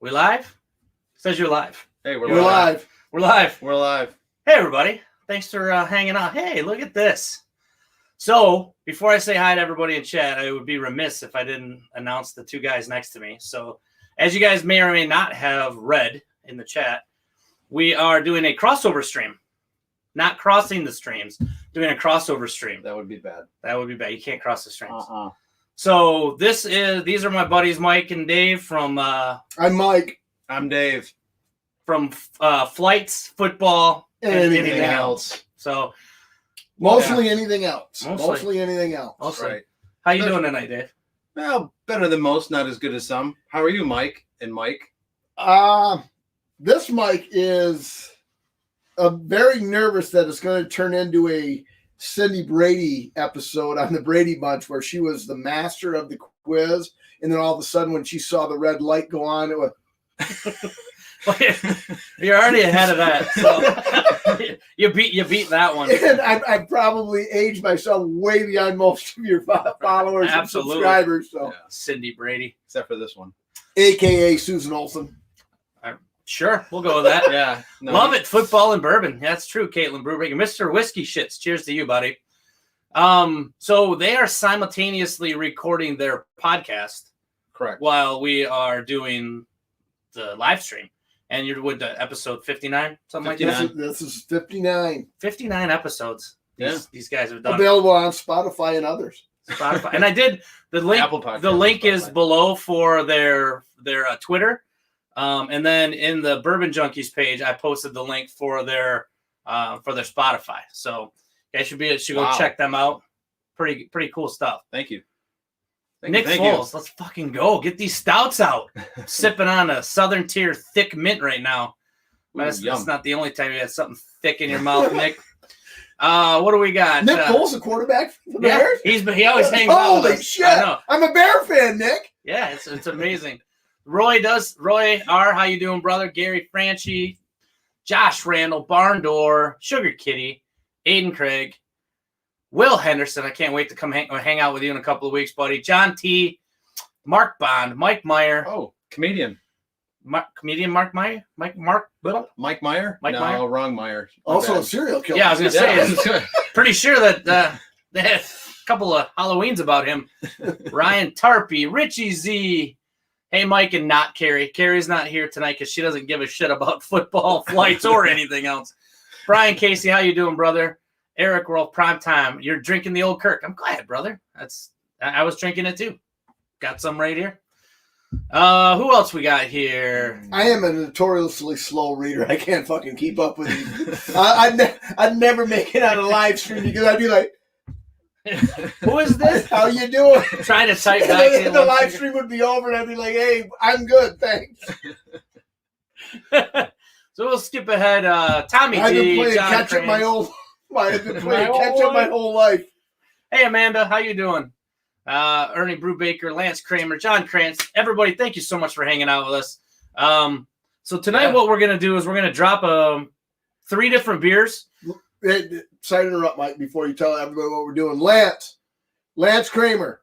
We live? Says you're live. Hey, We're live. We're live. We're live. Hey, everybody. Thanks for hanging out. Hey, look at this. So, before I say hi to everybody in chat, I would be remiss if I didn't announce the two guys next to me. So, as you guys may or may not have read in the chat, we are doing a crossover stream. Not crossing the streams, doing a crossover stream. That would be bad. That would be bad. You can't cross the streams. So, these are my buddies, Mike and Dave from... I'm Mike. I'm Dave. From flights, football, and anything else. So mostly anything else. Mostly anything else. Mostly. Right. How you doing tonight, Dave? Well, better than most, not as good as some. How are you, Mike? And Mike? This Mike is very nervous that it's going to turn into a Cindy Brady episode on the Brady Bunch where she was the master of the quiz, and then all of a sudden when she saw the red light go on, it was... You're already ahead of that. So you beat that one. And I probably aged myself way beyond most of your followers and subscribers. So Cindy Brady, except for this one, AKA Susan Olsen. Sure, we'll go with that. Yeah, love it. Football and bourbon. That's true. Caitlin Brubaker, Mr. Whiskey Shits. Cheers to you, buddy. So they are simultaneously recording their podcast, correct, while we are doing the live stream. And you're with episode 59, something 59. like that? This is 59. 59 episodes. These guys have done. Available on Spotify and others. Spotify. And I did the link. The link is below for their Twitter. And then in the Bourbon Junkies page, I posted the link for their Spotify. So you guys should go check them out. Pretty cool stuff. Thank you. Nick Foles, let's fucking go. Get these stouts out. Sipping on a Southern Tier thick mint right now. That's not the only time you had something thick in your mouth, Nick. What do we got? Nick Foles, the quarterback for the Bears? He always hangs out with us. Holy shit. I'm a Bear fan, Nick. Yeah, it's amazing. Roy R., how you doing, brother? Gary Franchi, Josh Randall, Barn Door, Sugar Kitty, Aiden Craig, Will Henderson, I can't wait to come hang out with you in a couple of weeks, buddy. John T, Mark Bond, Mike Meyer. Oh, comedian. Comedian Mark Meyer? Mike Meyer? Mike Meyer? No, wrong Meyer. Also a serial killer. Yeah, I was going to say. Pretty sure that they had a couple of Halloweens about him. Ryan Tarpey, Richie Z. Hey, Mike and not Carrie. Carrie's not here tonight because she doesn't give a shit about football, flights, or anything else. Brian Casey, how you doing, brother? Eric Wolf, prime time. You're drinking the old Kirk. I'm glad, brother. I was drinking it too. Got some right here. Who else we got here? I am a notoriously slow reader. I can't fucking keep up with you. I'd never make it on a live stream because I'd be like, who is this? How you doing? Trying to type back. The live stream would be over and I'd be like, hey, I'm good, thanks. So we'll skip ahead. Tommy I've been G, playing John catch up my whole life. Hey, Amanda, how you doing? Ernie Brubaker, Lance Kramer, John Krantz, everybody, thank you so much for hanging out with us. So tonight what we're going to do is we're going to drop 3 different beers. Sorry to interrupt, Mike, before you tell everybody what we're doing. Lance Kramer,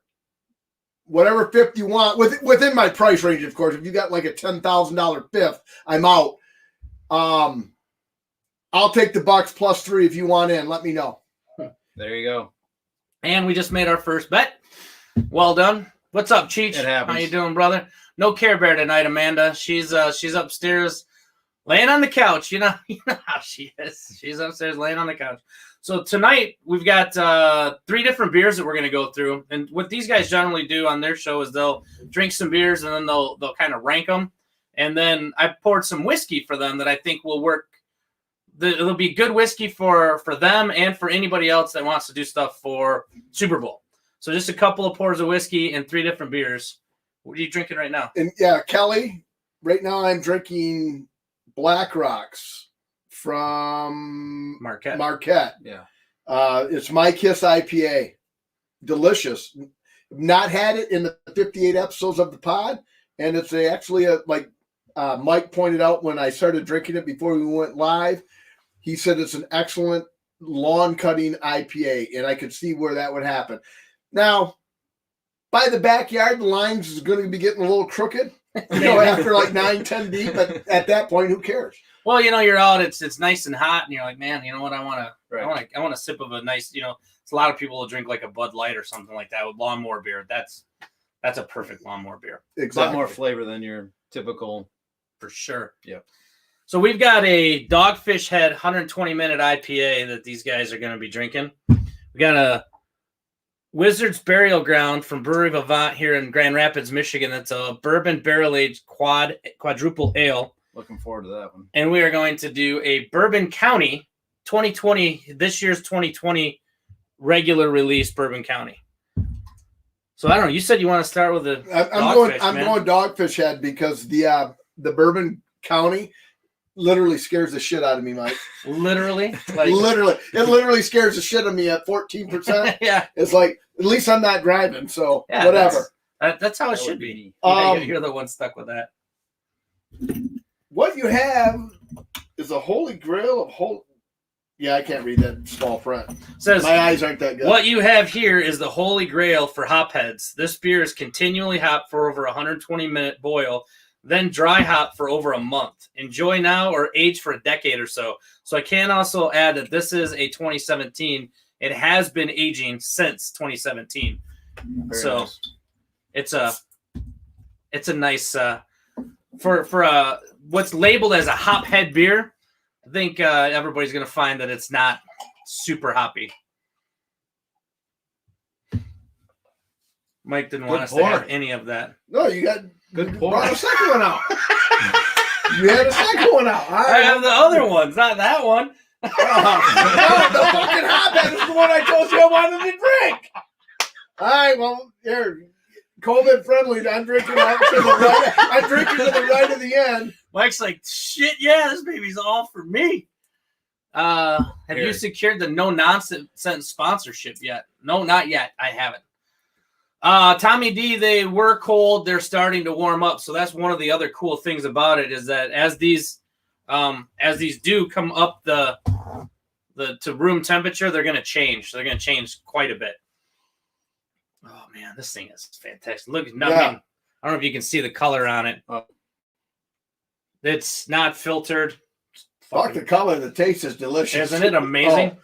whatever fifth you want, within my price range, of course. If you got like a $10,000 fifth, I'm out. I'll take the bucks plus 3 if you want in. Let me know. There you go. And we just made our first bet. Well done. What's up, Cheech? It happens. How you doing, brother? No Care Bear tonight, Amanda. She's upstairs laying on the couch. You know how she is. She's upstairs laying on the couch. So tonight we've got 3 different beers that we're going to go through. And what these guys generally do on their show is they'll drink some beers and then they'll kind of rank them. And then I poured some whiskey for them that I think will work. It'll be good whiskey for them and for anybody else that wants to do stuff for Super Bowl. So just a couple of pours of whiskey and 3 different beers. What are you drinking right now? And Kelly, right now I'm drinking Black Rocks from Marquette. Yeah. It's My Kiss IPA. Delicious. Not had it in the 58 episodes of the pod. And it's actually like Mike pointed out when I started drinking it before we went live. He said it's an excellent lawn cutting IPA, and I could see where that would happen. Now, by the backyard, the lines is going to be getting a little crooked. After like 9-10 deep, at that point, who cares? Well, you're out. It's nice and hot, and you're like, man, you know what? I want a sip of a nice. It's a lot of people will drink like a Bud Light or something like that with lawnmower beer. That's a perfect lawnmower beer. Exactly. A lot more flavor than your typical, for sure. Yeah. So we've got a Dogfish Head 120-minute IPA that these guys are going to be drinking. We got a Wizard's Burial Ground from Brewery Vivant here in Grand Rapids, Michigan. That's a bourbon barrel-aged quadruple ale. Looking forward to that one. And we are going to do a Bourbon County 2020, this year's 2020 regular release Bourbon County. So I don't know. You said you want to start with the I'm going Dogfish Head because the Bourbon County literally scares the shit out of me, Mike. Literally? It literally scares the shit out of me at 14%. Yeah. It's like, at least I'm not driving, so whatever. That's how it should be. You're the one stuck with that. What you have is a holy grail of Yeah, I can't read that small print. Says, my eyes aren't that good. What you have here is the holy grail for hopheads. This beer is continually hopped for over 120-minute boil, then dry hop for over a month. Enjoy now or age for a decade or so. So I can also add that this is a 2017. It has been aging since 2017. Very so nice. it's a nice for what's labeled as a hophead beer. I think everybody's going to find that it's not super hoppy. Mike didn't want us to have any of that. No, you got good pour. Brought a second one out. You had a second one out. I have the other ones, not that one. No, the fucking hophead is the one I told you I wanted to drink. All right, well, here, COVID friendly. I'm drinking out to the right. I'm drinking to the right of the end. Mike's like, shit, yeah, this baby's all for me. Have you secured the no nonsense sponsorship yet? No, not yet. I haven't. Tommy D, they were cold. They're starting to warm up. So that's one of the other cool things about it is that as these do come up to room temperature, they're going to change. They're going to change quite a bit. Oh man, this thing is fantastic. Look, I don't know if you can see the color on it. It's not filtered. Fuck the color. The taste is delicious. Isn't it amazing?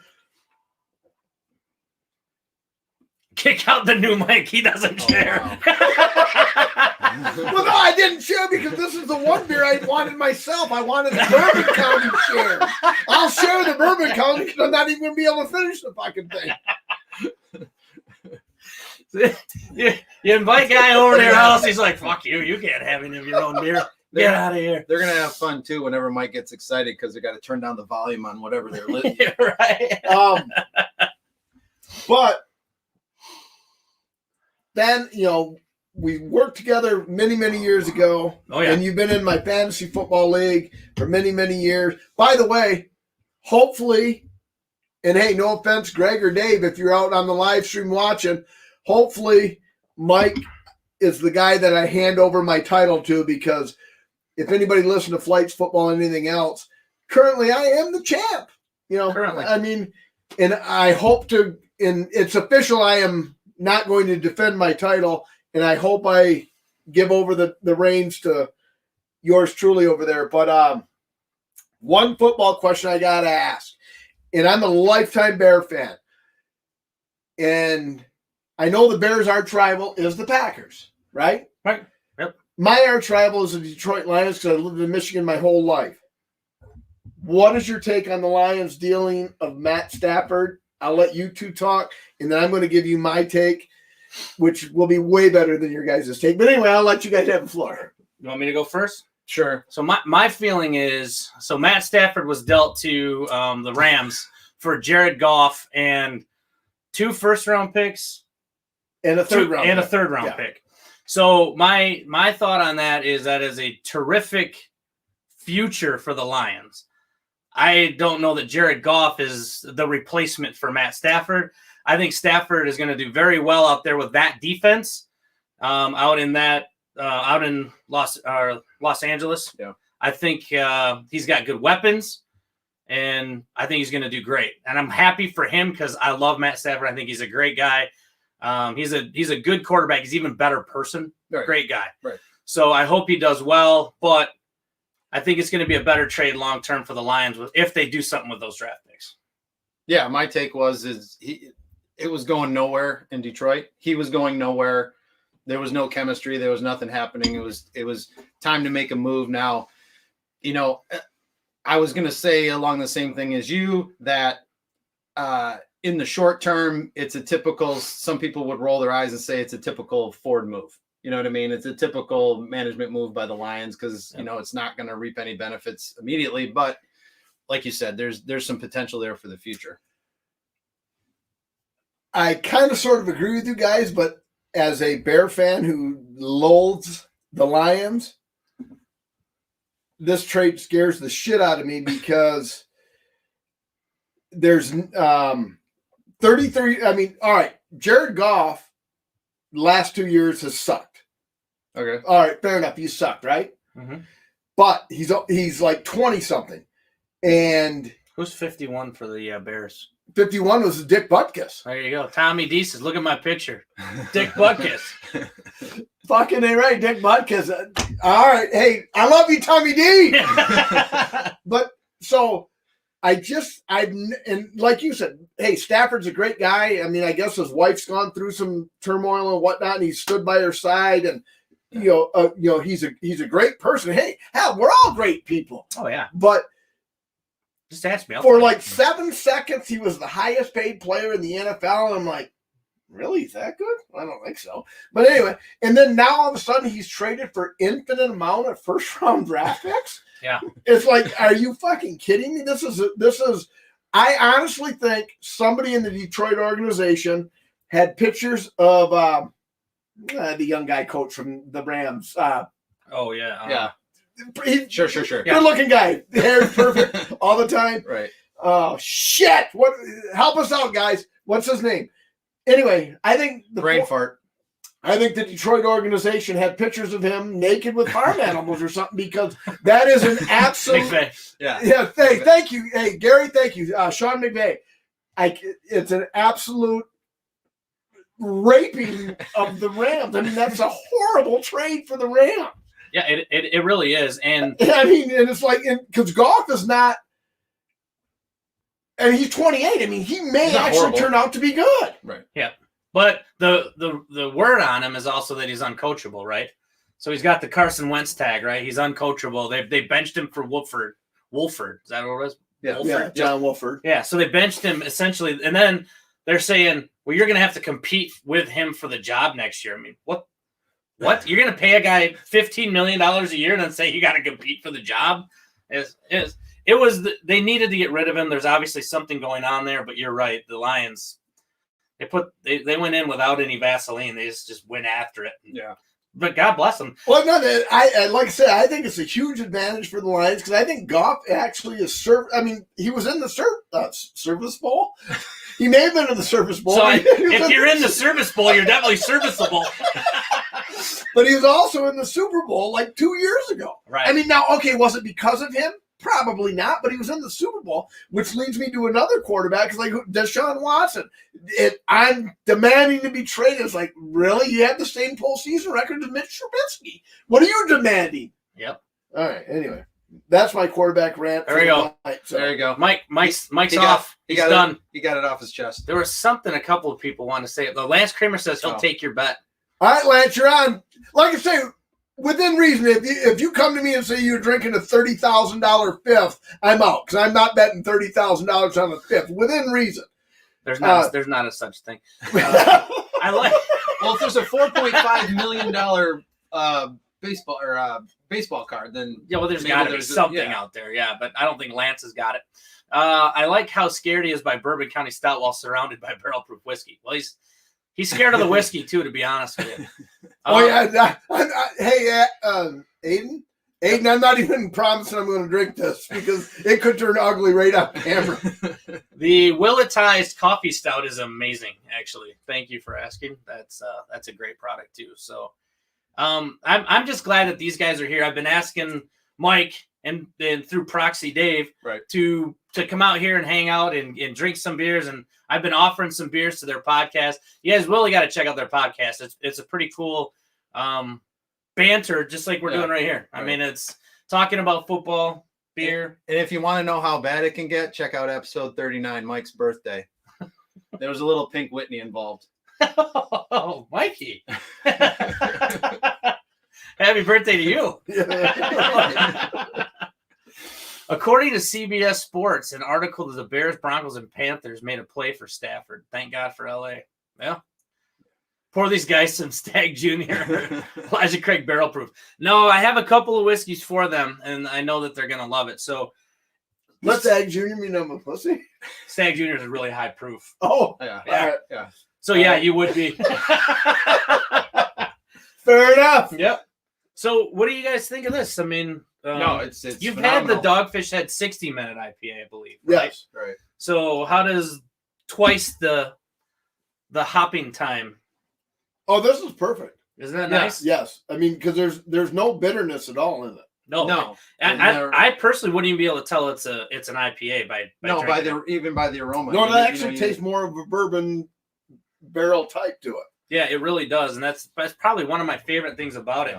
Kick out the new Mike. He doesn't care. Wow. Well, no, I didn't share because this is the one beer I wanted myself. I wanted the Bourbon County share. I'll share the Bourbon County because I'm not even going to be able to finish the fucking thing. You invite guy over to your house. He's like, fuck you. You can't have any of your own beer. Get out of here. They're going to have fun, too, whenever Mike gets excited because they got to turn down the volume on whatever they're listening to. Right. But then, we worked together many, many years ago. Oh, yeah. And you've been in my fantasy football league for many, many years. By the way, hopefully, and hey, no offense, Greg or Dave, if you're out on the live stream watching, hopefully Mike is the guy that I hand over my title to because if anybody listens to Flights, Football, and anything else, currently I am the champ. Currently. I mean, and I hope to, and it's official, I am not going to defend my title, and I hope I give over the reins to yours truly over there. But one football question I got to ask, and I'm a lifetime Bear fan, and I know the Bears' arch rival is the Packers, right? Right. Yep. My arch rival is the Detroit Lions because I lived in Michigan my whole life. What is your take on the Lions' dealing of Matt Stafford? I'll let you two talk, and then I'm going to give you my take, which will be way better than your guys' take. But anyway, I'll let you guys have the floor. You want me to go first? Sure. So my feeling is, Matt Stafford was dealt to the Rams for Jared Goff and 2 first-round picks. And a third-round pick. So my thought on that is a terrific future for the Lions. I don't know that Jared Goff is the replacement for Matt Stafford. I think Stafford is going to do very well out there with that defense, out in Los Angeles. Yeah. I think he's got good weapons, and I think he's going to do great. And I'm happy for him because I love Matt Stafford. I think he's a great guy. He's a good quarterback. He's an even better person. Right. Great guy. Right. So I hope he does well, but I think it's going to be a better trade long term for the Lions if they do something with those draft picks. Yeah, my take it was going nowhere in Detroit. He was going nowhere. There was no chemistry. There was nothing happening. It was time to make a move now. I was going to say along the same thing as you that in the short term, it's a typical, some people would roll their eyes and say it's a typical Ford move. You know what I mean? It's a typical management move by the Lions because, it's not going to reap any benefits immediately. But like you said, there's some potential there for the future. I kind of sort of agree with you guys, but as a Bear fan who loathes the Lions, this trade scares the shit out of me because there's 33. I mean, all right, Jared Goff last 2 years has sucked. Okay. All right, fair enough. You sucked, right? Mm-hmm. But he's like 20 something. And who's 51 for the Bears? 51 was Dick Butkus. There you go. Tommy D says, look at my picture. Dick Butkus. Fucking ain't right, Dick Butkus. All right. Hey, I love you, Tommy D. But so and like you said, hey, Stafford's a great guy. I mean, I guess his wife's gone through some turmoil and whatnot, and he stood by her side, and he's a great person. Hey, hell, we're all great people. Oh yeah. But just ask me. For like 7 seconds, he was the highest paid player in the NFL. And I'm like, really? Is that good? I don't think so. But anyway, and then now all of a sudden he's traded for infinite amount of first round draft picks. Yeah. It's like, are you fucking kidding me? This is, I honestly think somebody in the Detroit organization had pictures of the young guy coach from the Rams. Oh, yeah. Yeah. Sure. Good looking guy. Hair's perfect all the time. Right. Oh shit! What? Help us out, guys. What's his name? Anyway, I think brain fart. I think the Detroit organization had pictures of him naked with farm animals or something because that is an absolute. Yeah. Thank you. Hey, Gary. Thank you, Sean McVay. It's an absolute raping of the Rams. I mean, that's a horrible trade for the Rams. Yeah, it really is. And I mean, and it's like, because Goff is not, and he's 28. I mean, he may actually turn out to be good. Right. Yeah. But the word on him is also that he's uncoachable, right? So he's got the Carson Wentz tag, right? He's uncoachable. They benched him for Wolford. Is that what it was? Yeah, Wolford. John Wolford. Yeah, so they benched him essentially. And then they're saying, well, you're going to have to compete with him for the job next year. I mean, what? You're going to pay a guy $15 million a year and then say you got to compete for the job? They needed to get rid of him. There's obviously something going on there, but you're right. The Lions, they went in without any Vaseline. They just went after it. Yeah. But God bless them. Well, no, I like I said, I think it's a huge advantage for the Lions because I think Goff actually is he was in the Service Bowl. He may have been in the Service Bowl. So if you're in the Service Bowl, you're definitely serviceable. But he was also in the Super Bowl like 2 years ago. Right. I mean, now, okay, was it because of him? Probably not, but he was in the Super Bowl, which leads me to another quarterback. It's like Deshaun Watson. I'm demanding to be traded. It's like, really? You have the same postseason record as Mitch Trubisky. What are you demanding? Yep. All right. Anyway, that's my quarterback rant. There we go. There you go. Mike's off. He's done. He got it off his chest. There was something a couple of people want to say. Lance Kramer says he'll take your bet. All right, Lance, you're on. Like I say, within reason, if you come to me and say you're drinking a $30,000 fifth, I'm out because I'm not betting $30,000 on a fifth. Within reason. There's not a such thing. I like. Well, if there's a $4.5 million baseball card, then there's got to be something out there. Yeah, but I don't think Lance has got it. I like how scared he is by Bourbon County Stout while surrounded by barrel-proof whiskey. Well, he's scared of the whiskey too, to be honest with you. Aiden, I'm not even promising I'm going to drink this because it could turn ugly right on camera. The Willetized Coffee Stout is amazing, actually. Thank you for asking. That's a great product too. So, I'm just glad that these guys are here. I've been asking Mike and through Proxy Dave to come out here and hang out and drink some beers, and I've been offering some beers to their podcast. You guys really got to check out their podcast. It's a pretty cool banter, just like we're doing right here. I mean, it's talking about football, beer. And if you want to know how bad it can get, check out episode 39, Mike's birthday. There was a little Pink Whitney involved. Oh, Mikey. Happy birthday to you. According to CBS Sports, an article that the Bears, Broncos, and Panthers made a play for Stafford. Thank God for LA. Yeah. Pour these guys some Stag Jr. Elijah Craig barrel proof. No, I have a couple of whiskeys for them, and I know that they're going to love it. So, Let Stag Jr. mean I'm a pussy? Stag Jr. is a really high proof. Oh, yeah. Yeah. So, yeah, you would be. Fair enough. Yep. So, what do you guys think of this? I mean, no, it's you've phenomenal. had the Dogfish Head 60-minute IPA, I believe. Right? Yes. Right. So, how does twice the hopping time? Oh, this is perfect. Isn't that nice? Yes. I mean, because there's no bitterness at all in it. No. I personally wouldn't even be able to tell it's an IPA by even by the aroma. No, it actually tastes more of a bourbon barrel type to it. Yeah, it really does, and that's probably one of my favorite things about it.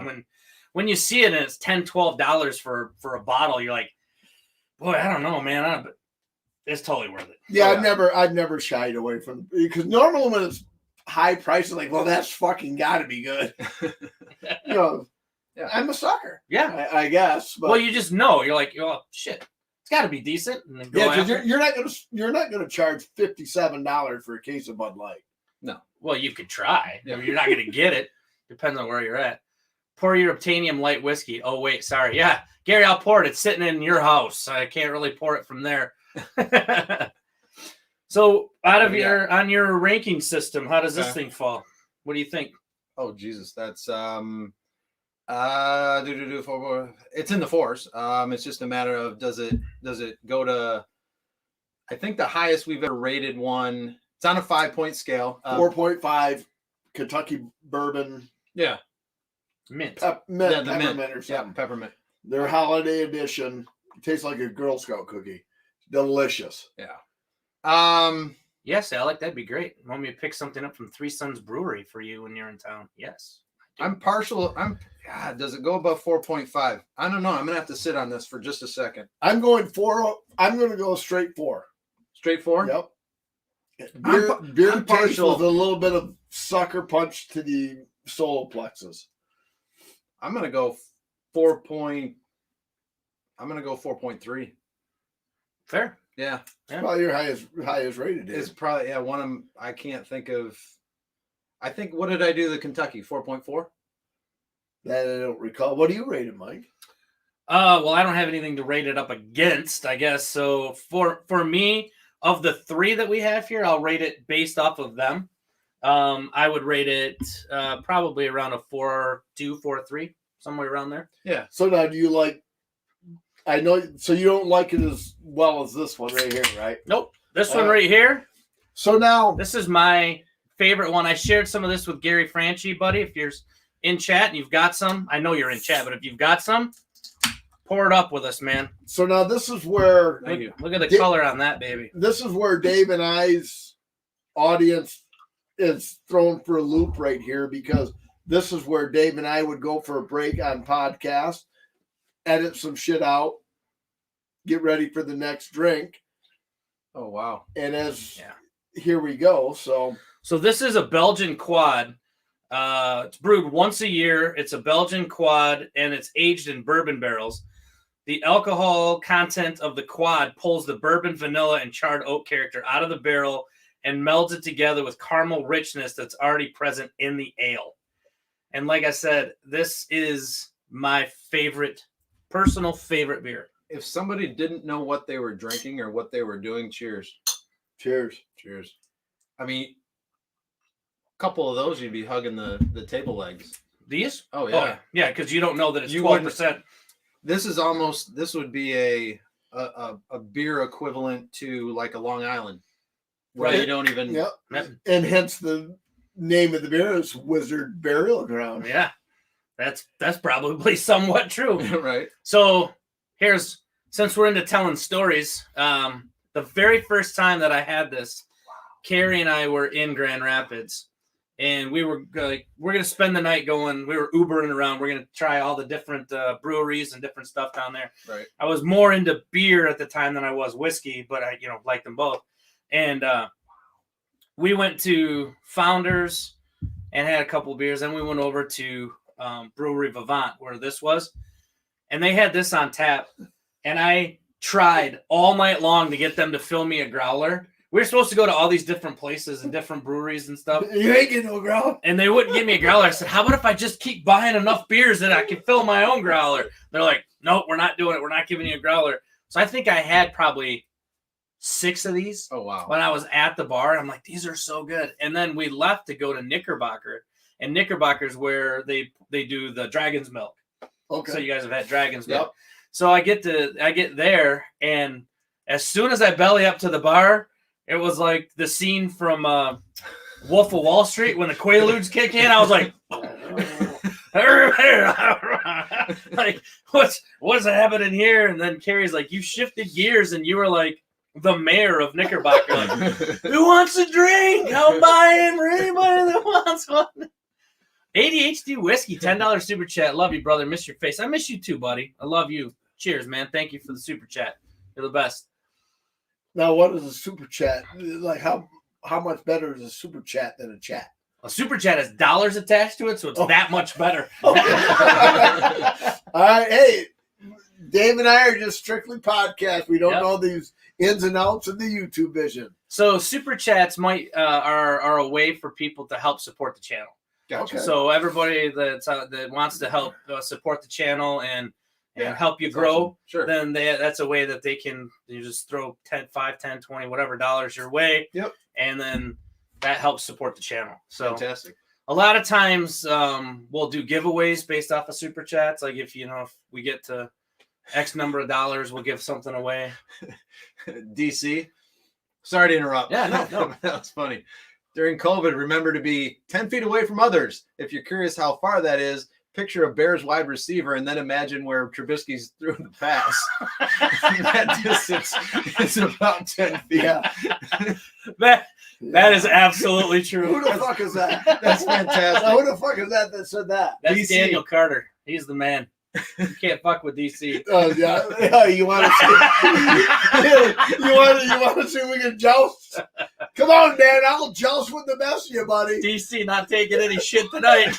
When you see it and it's $10-12 for a bottle, you're like, boy, I don't know, man, but it's totally worth it. Yeah, I've never shied away from it, because normally when it's high prices, like, well, that's fucking got to be good. You know, yeah. I'm a sucker. Yeah, I guess. But well, you just know. You're like, oh shit, it's got to be decent. And then yeah, because you're not gonna charge $57 for a case of Bud Light. No. Well, you could try. Yeah. You're not going to get it. Depends on where you're at. Pour your Obtanium light whiskey. Oh, wait, sorry. Yeah, Gary, I'll pour it. It's sitting in your house. I can't really pour it from there. So, on your ranking system, how does this thing fall? What do you think? Oh, Jesus, that's it's in the fours. It's just a matter of does it go to? I think the highest we've ever rated one. It's on a 5-point scale. 4.5 Kentucky bourbon. Yeah. Mint. Peppermint or something. Yeah, peppermint. Their holiday edition. It tastes like a Girl Scout cookie. Delicious. Yeah. Yes, Alec, that'd be great. Want me to pick something up from Three Sons Brewery for you when you're in town? Yes. I'm partial. Does it go above 4.5? I don't know. I'm gonna have to sit on this for just a second. I'm going 4. I'm gonna go straight 4. Straight 4? Yep. Beer taste with a little bit of sucker punch to the solar plexus. I'm gonna go 4.3. Fair. Yeah. It's probably your highest rated. It's probably one of them. I can't think of. I think, what did I do the Kentucky? 4.4? That I don't recall. What do you rate it, Mike? Well, I don't have anything to rate it up against, I guess. So for me, of the 3 that we have here, I'll rate it based off of them. I would rate it probably around a 4.2, 4.3, somewhere around there. Yeah. So now, do you like? I know. So you don't like it as well as this one right here, right? Nope. This one right here. So now, this is my favorite one. I shared some of this with Gary Franchi, buddy. If you're in chat and you've got some, I know you're in chat, but if you've got some, pour it up with us, man. So now this is where look at the color on that baby. This is where Dave and I's audience is thrown for a loop right here, because this is where Dave and I would go for a break on podcast, edit some shit out, get ready for the next drink. Oh wow! And here we go. So this is a Belgian quad. It's brewed once a year. It's a Belgian quad, and it's aged in bourbon barrels. The alcohol content of the quad pulls the bourbon, vanilla, and charred oak character out of the barrel and melds it together with caramel richness that's already present in the ale. And like I said, this is my personal favorite beer. If somebody didn't know what they were drinking or what they were doing, cheers. Cheers. I mean, a couple of those, you'd be hugging the table legs. These? Oh, yeah. Yeah, because you don't know that it's 12%. This would be a beer equivalent to like a Long Island. Right. You don't even. Yep. And hence the name of the beer is Wizard Burial Ground. Yeah. That's probably somewhat true. Right. So since we're into telling stories, the very first time that I had this, Carrie and I were in Grand Rapids, and we were like, we're gonna spend the night going. We were Ubering around. We're gonna try all the different breweries and different stuff down there. Right. I was more into beer at the time than I was whiskey, but I liked them both. And we went to Founders and had a couple of beers. Then we went over to Brewery Vivant, where this was, and they had this on tap. And I tried all night long to get them to fill me a growler. We were supposed to go to all these different places and different breweries and stuff. You ain't getting no growler. And they wouldn't give me a growler. I said, how about if I just keep buying enough beers that I can fill my own growler? They're like, nope, we're not doing it. We're not giving you a growler. So I think I had probably 6 of these. Oh, wow. When I was at the bar. I'm like, these are so good. And then we left to go to Knickerbocker. And Knickerbocker's where they do the Dragon's Milk. Okay. So you guys have had Dragon's Milk. Yep. So I get there, and as soon as I belly up to the bar, it was like the scene from Wolf of Wall Street when the Quaaludes kick in. I was like, like what's happening here? And then Carrie's like, you shifted gears, and you were like the mayor of Knickerbocker. Like, who wants a drink? I'm buying for anybody that wants one. ADHD Whiskey, $10 super chat. Love you, brother. Miss your face. I miss you too, buddy. I love you. Cheers, man. Thank you for the super chat. You're the best. Now, what is a super chat? Like, how much better is a super chat than a chat? A super chat has dollars attached to it, so it's that much better. All right. Hey, Dave and I are just strictly podcast. We don't know these ins and outs of the YouTube vision. So super chats might are a way for people to help support the channel. Gotcha. Okay. So everybody that wants to help support the channel and help you grow, awesome. Sure. Then that's a way that they can just throw 10, 5, 10, 20, whatever dollars your way. Yep. And then that helps support the channel. So fantastic. A lot of times we'll do giveaways based off of super chats. Like if we get to X number of dollars, we'll give something away. DC, sorry to interrupt. Yeah, no. That was funny. During COVID, remember to be 10 feet away from others. If you're curious how far that is, picture a Bears wide receiver and then imagine where Trubisky's threw the pass. That distance is about 10 feet. Yeah. That is absolutely true. Who the fuck is that? That's fantastic. Now, who the fuck is that said that? That's DC. Daniel Carter. He's the man. You can't fuck with DC. Oh yeah. You want to see? you want to see if we can joust? Come on, Dan. I'll joust with the best of you, buddy. DC not taking any shit tonight.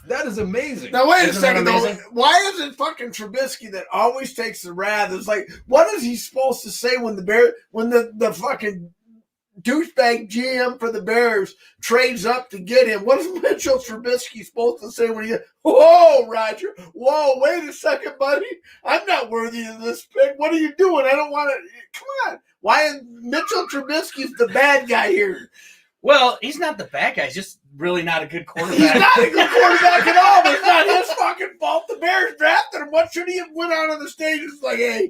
That is amazing. Now wait Isn't a second that though. amazing? Why is it fucking Trubisky that always takes the wrath? It's like, what is he supposed to say when the fucking douchebag GM for the Bears trades up to get him? What is Mitchell Trubisky supposed to say when he? Whoa, Roger. Whoa, wait a second, buddy. I'm not worthy of this pick. What are you doing? I don't want to. Come on. Why is Mitchell Trubisky's the bad guy here? Well, he's not the bad guy. He's just really not a good quarterback. He's not a good quarterback at all, but it's not his fucking fault. The Bears drafted him. What should he have went out on the stage? It's like, hey,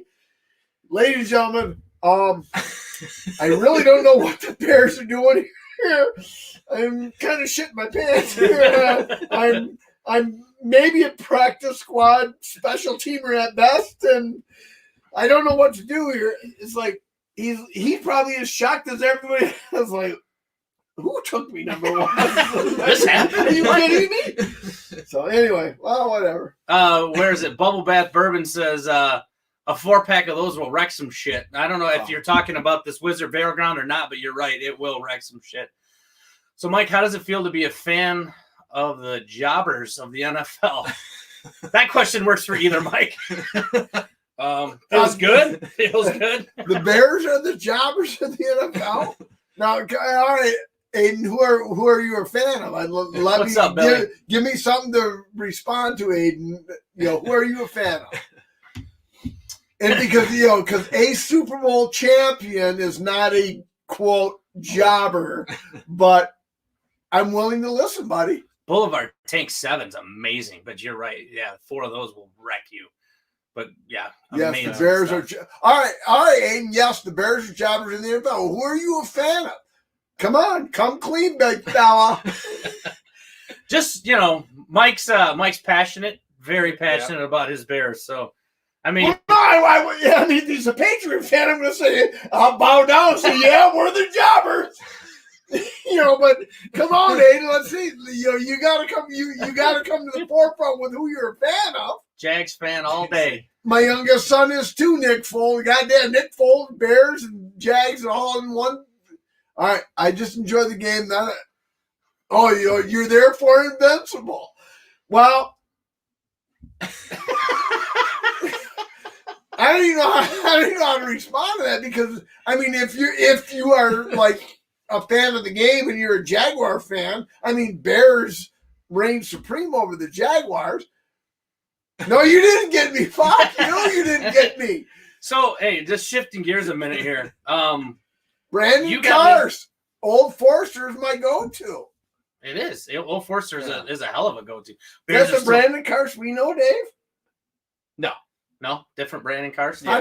ladies and gentlemen, I really don't know what the Bears are doing here. I'm kind of shitting my pants here. I'm maybe a practice squad special teamer at best, and I don't know what to do here. It's like he's probably as shocked as everybody else. Like, who took me number one? This happened? Are you kidding me? So anyway, well, whatever. Where is it? Bubble Bath Bourbon says a 4-pack of those will wreck some shit. I don't know if you're talking about this Wizard Battleground or not, but you're right. It will wreck some shit. So, Mike, how does it feel to be a fan of the jobbers of the NFL? That question works for either Mike. Feels good. Feels good. The Bears are the jobbers of the NFL. Now, all right, Aiden, who are you a fan of? What's up, Billy? Give me something to respond to, Aiden. Who are you a fan of? And because a Super Bowl champion is not a quote jobber, but I'm willing to listen, buddy. Boulevard Tank 7's amazing, but you're right. Yeah, 4 of those will wreck you. But yeah, yes, the Bears are. All right, Aiden. Yes, the Bears are jobbers in the NFL. Who are you a fan of? Come on, come clean, big fella. Just Mike's passionate, very passionate about his Bears. So I mean, I mean, he's a Patriot fan. I'm going to say, I'll bow down and say, yeah, we're the jobbers. But come on, Aiden. Let's see. You gotta come. You gotta come to the forefront with who you're a fan of. Jags fan all day. My youngest son is too. Nick Foles, goddamn Nick Foles, Bears and Jags all in one. All right, I just enjoy the game. You're there for Invincible. Well, I don't even know how to respond to that, because I mean, if you are like a fan of the game and you're a Jaguar fan, I mean, Bears reign supreme over the Jaguars. No, you didn't get me, Fox. You didn't get me. So, hey, just shifting gears a minute here. Brandon Cars, Old Forester is my go-to. It is. Old Forester is a hell of a go-to. That's a Brandon Cars we know, Dave? No, different Brandon Cars. Why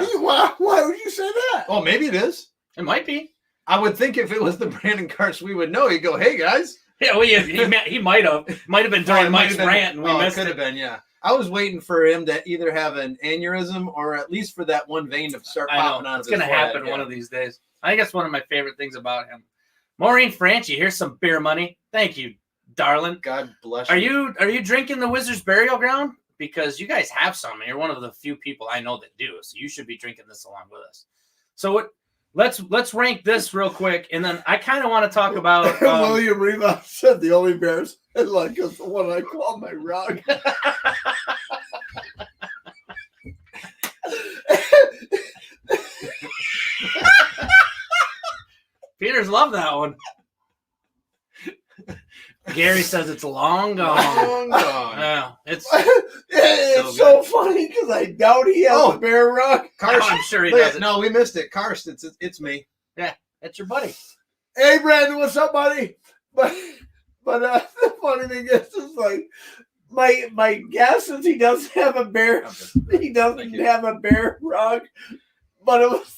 would you say that? Oh, maybe it is. It might be. I would think if it was the Brandon Cars we would know, he'd go, "Hey guys." Yeah, well, he might have been during Mike's rant, and we missed it. Could have been, yeah. I was waiting for him to either have an aneurysm or at least for that one vein to start popping out of his forehead. It's going to happen one of these days. I think that's one of my favorite things about him. Maureen Franchi, here's some beer money. Thank you, darling. God bless you. Are you drinking the Wizard's Burial Ground? Because you guys have some, and you're one of the few people I know that do. So you should be drinking this along with us. So let's rank this real quick, and then I kind of want to talk about William Reba said the only Bears I like is the one I call my rug. Peters love that one. Gary says it's long gone. Long gone. Yeah, it's so funny because I doubt he has a bear rug. Karst, I'm sure he doesn't. No, we missed it. Karst, it's me. Yeah, that's your buddy. Hey, Brandon, what's up, buddy? But the funny thing is like my guess is he doesn't have a bear. He doesn't have a bear rug, but it was.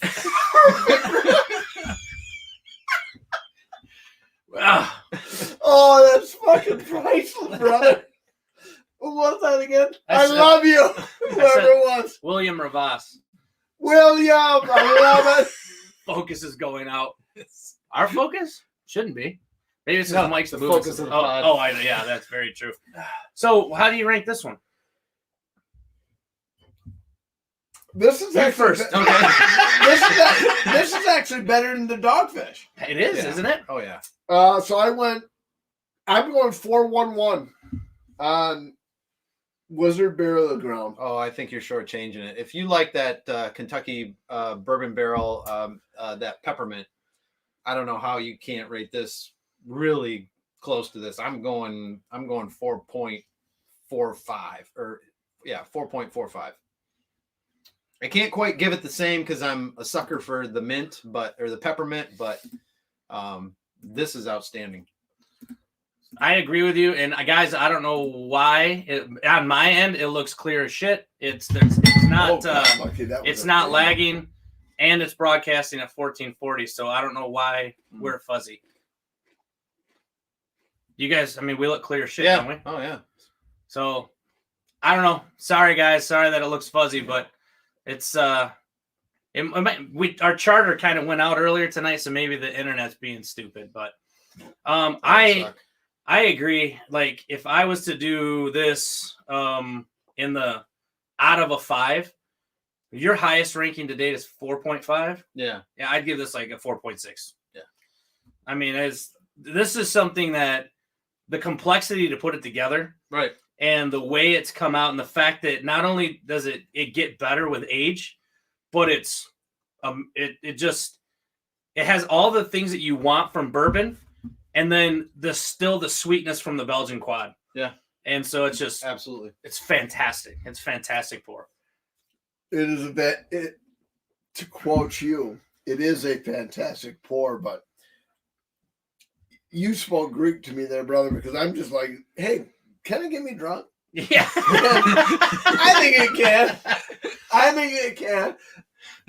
Oh, that's fucking priceless, brother. Who was that again? I love you, whoever it was. William Ravas. William, I love it. Focus is going out. Our focus? Shouldn't be. Maybe it's Mike's the moving. focus of the pod. Yeah, that's very true. So, how do you rank this one? This is actually first. Okay. this is actually better than the Dogfish. It is, isn't it? Oh yeah. So I'm going 4-1-1 on Wizard Burial Ground. Oh, I think you're shortchanging it. If you like that Kentucky bourbon barrel, that peppermint, I don't know how you can't rate this really close to this. I'm going 4.45 or 4.45. I can't quite give it the same because I'm a sucker for the mint, or the peppermint, but this is outstanding. I agree with you, and guys, I don't know why. On my end, it looks clear as shit. It's not it's not lagging, and it's broadcasting at 1440. So I don't know why we're fuzzy. You guys, I mean, we look clear as shit, don't we? Oh yeah. So I don't know. Sorry, guys. Sorry that it looks fuzzy, but it's our charter kind of went out earlier tonight, so maybe the internet's being stupid. But I agree. Like if I was to do this in the out of a 5, your highest ranking to date is 4.5. Yeah, I'd give this like a 4.6. Yeah, I mean, this is something that the complexity to put it together, right? And the way it's come out, and the fact that not only does it get better with age, but it's it has all the things that you want from bourbon, and then the sweetness from the Belgian quad. Yeah, and so it's just absolutely, it's fantastic. It's fantastic pour. It is to quote you, it is a fantastic pour, but you spoke Greek to me there, brother, because I'm just like, hey. Can it get me drunk? Yeah. I think it can.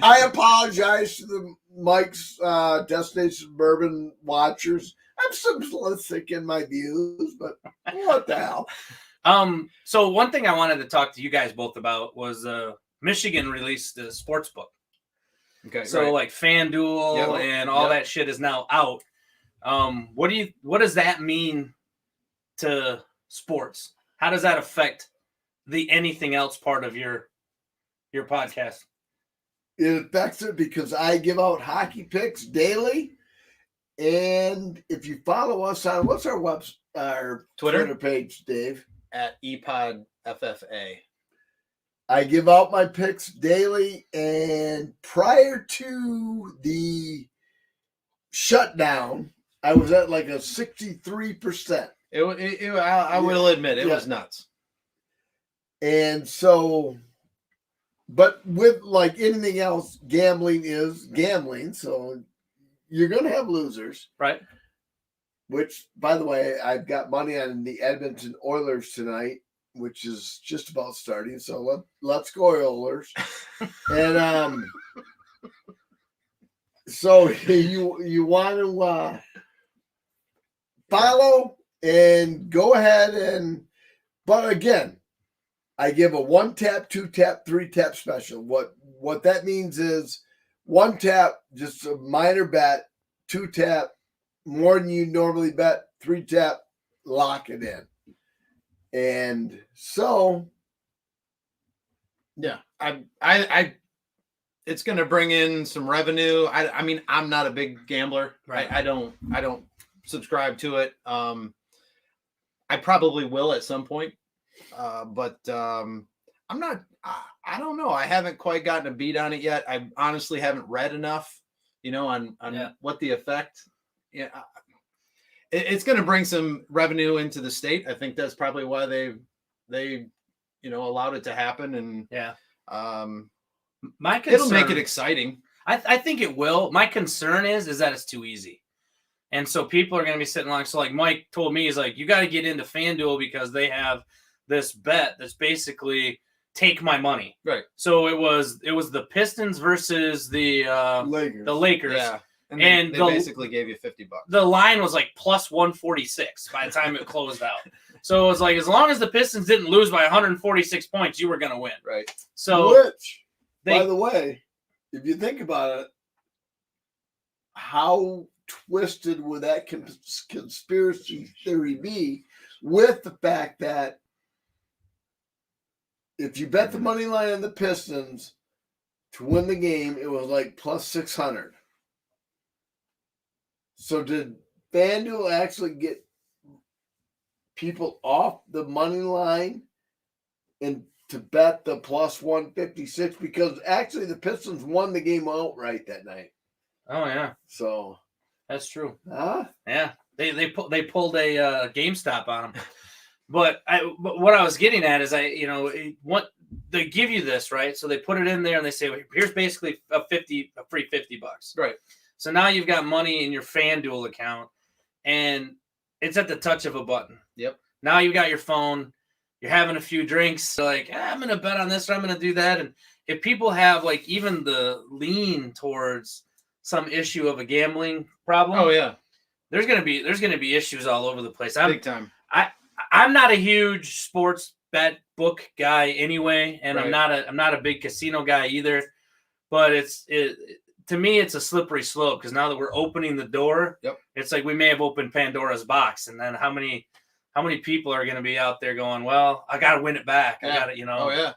I apologize to the Mike's Destination Bourbon watchers. I'm simplistic in my views, but what the hell? So one thing I wanted to talk to you guys both about was Michigan released the sports book. Okay. So right. like FanDuel and all that shit is now out. What does that mean to sports? How does that affect the anything else part of your podcast? It affects it because I give out hockey picks daily. And if you follow us on what's our Twitter page, Dave? At EPODFFA. I give out my picks daily, and prior to the shutdown, I was at like a 63%. I will admit it was nuts. And so, but with like anything else, gambling is gambling. So you're going to have losers. Right. Which, by the way, I've got money on the Edmonton Oilers tonight, which is just about starting. So let's go Oilers. And so you want to follow and go ahead but again, I give a 1 tap, 2 tap, 3 tap special. What that means is 1 tap, just a minor bet, 2 tap, more than you normally bet, 3 tap, lock it in. And so, yeah, I it's going to bring in some revenue. I mean, I'm not a big gambler, right? I don't subscribe to it. I probably will at some point, but I'm not. I don't know. I haven't quite gotten a beat on it yet. I honestly haven't read enough, on what the effect. Yeah. It's going to bring some revenue into the state. I think that's probably why they allowed it to happen. And my concern, it'll make it exciting. I think it will. My concern is that it's too easy. And so people are going to be sitting along. So like Mike told me, he's like, you got to get into FanDuel because they have this bet that's basically take my money. Right. So it was the Pistons versus the Lakers. The Lakers. Yeah. And they basically gave you $50. The line was like plus 146 by the time it closed out. So it was like, as long as the Pistons didn't lose by 146 points, you were going to win. Right. So, which, by the way, if you think about it, how twisted would that conspiracy theory be with the fact that if you bet the money line on the Pistons to win the game, it was like plus 600. So did FanDuel actually get people off the money line and to bet the plus 156? Because actually the Pistons won the game outright that night. Oh yeah. So that's true. Yeah. They pulled a GameStop on them. But what I was getting at is what they give you this, right? So they put it in there and they say, well, here's basically a free $50. Right. So now you've got money in your FanDuel account, and it's at the touch of a button. Yep. Now you've got your phone. You're having a few drinks. Like, I'm going to bet on this or I'm going to do that. And if people have, like, even the lean towards some issue of a gambling problem. Oh, yeah. There's going to be issues all over the place. Big time. I'm not a huge sports bet book guy anyway, and right. I'm not a big casino guy either. But to me, it's a slippery slope because now that we're opening the door, it's like we may have opened Pandora's box, and then how many people are going to be out there going, well, I got to win it back. Yeah. I got to, Oh yeah.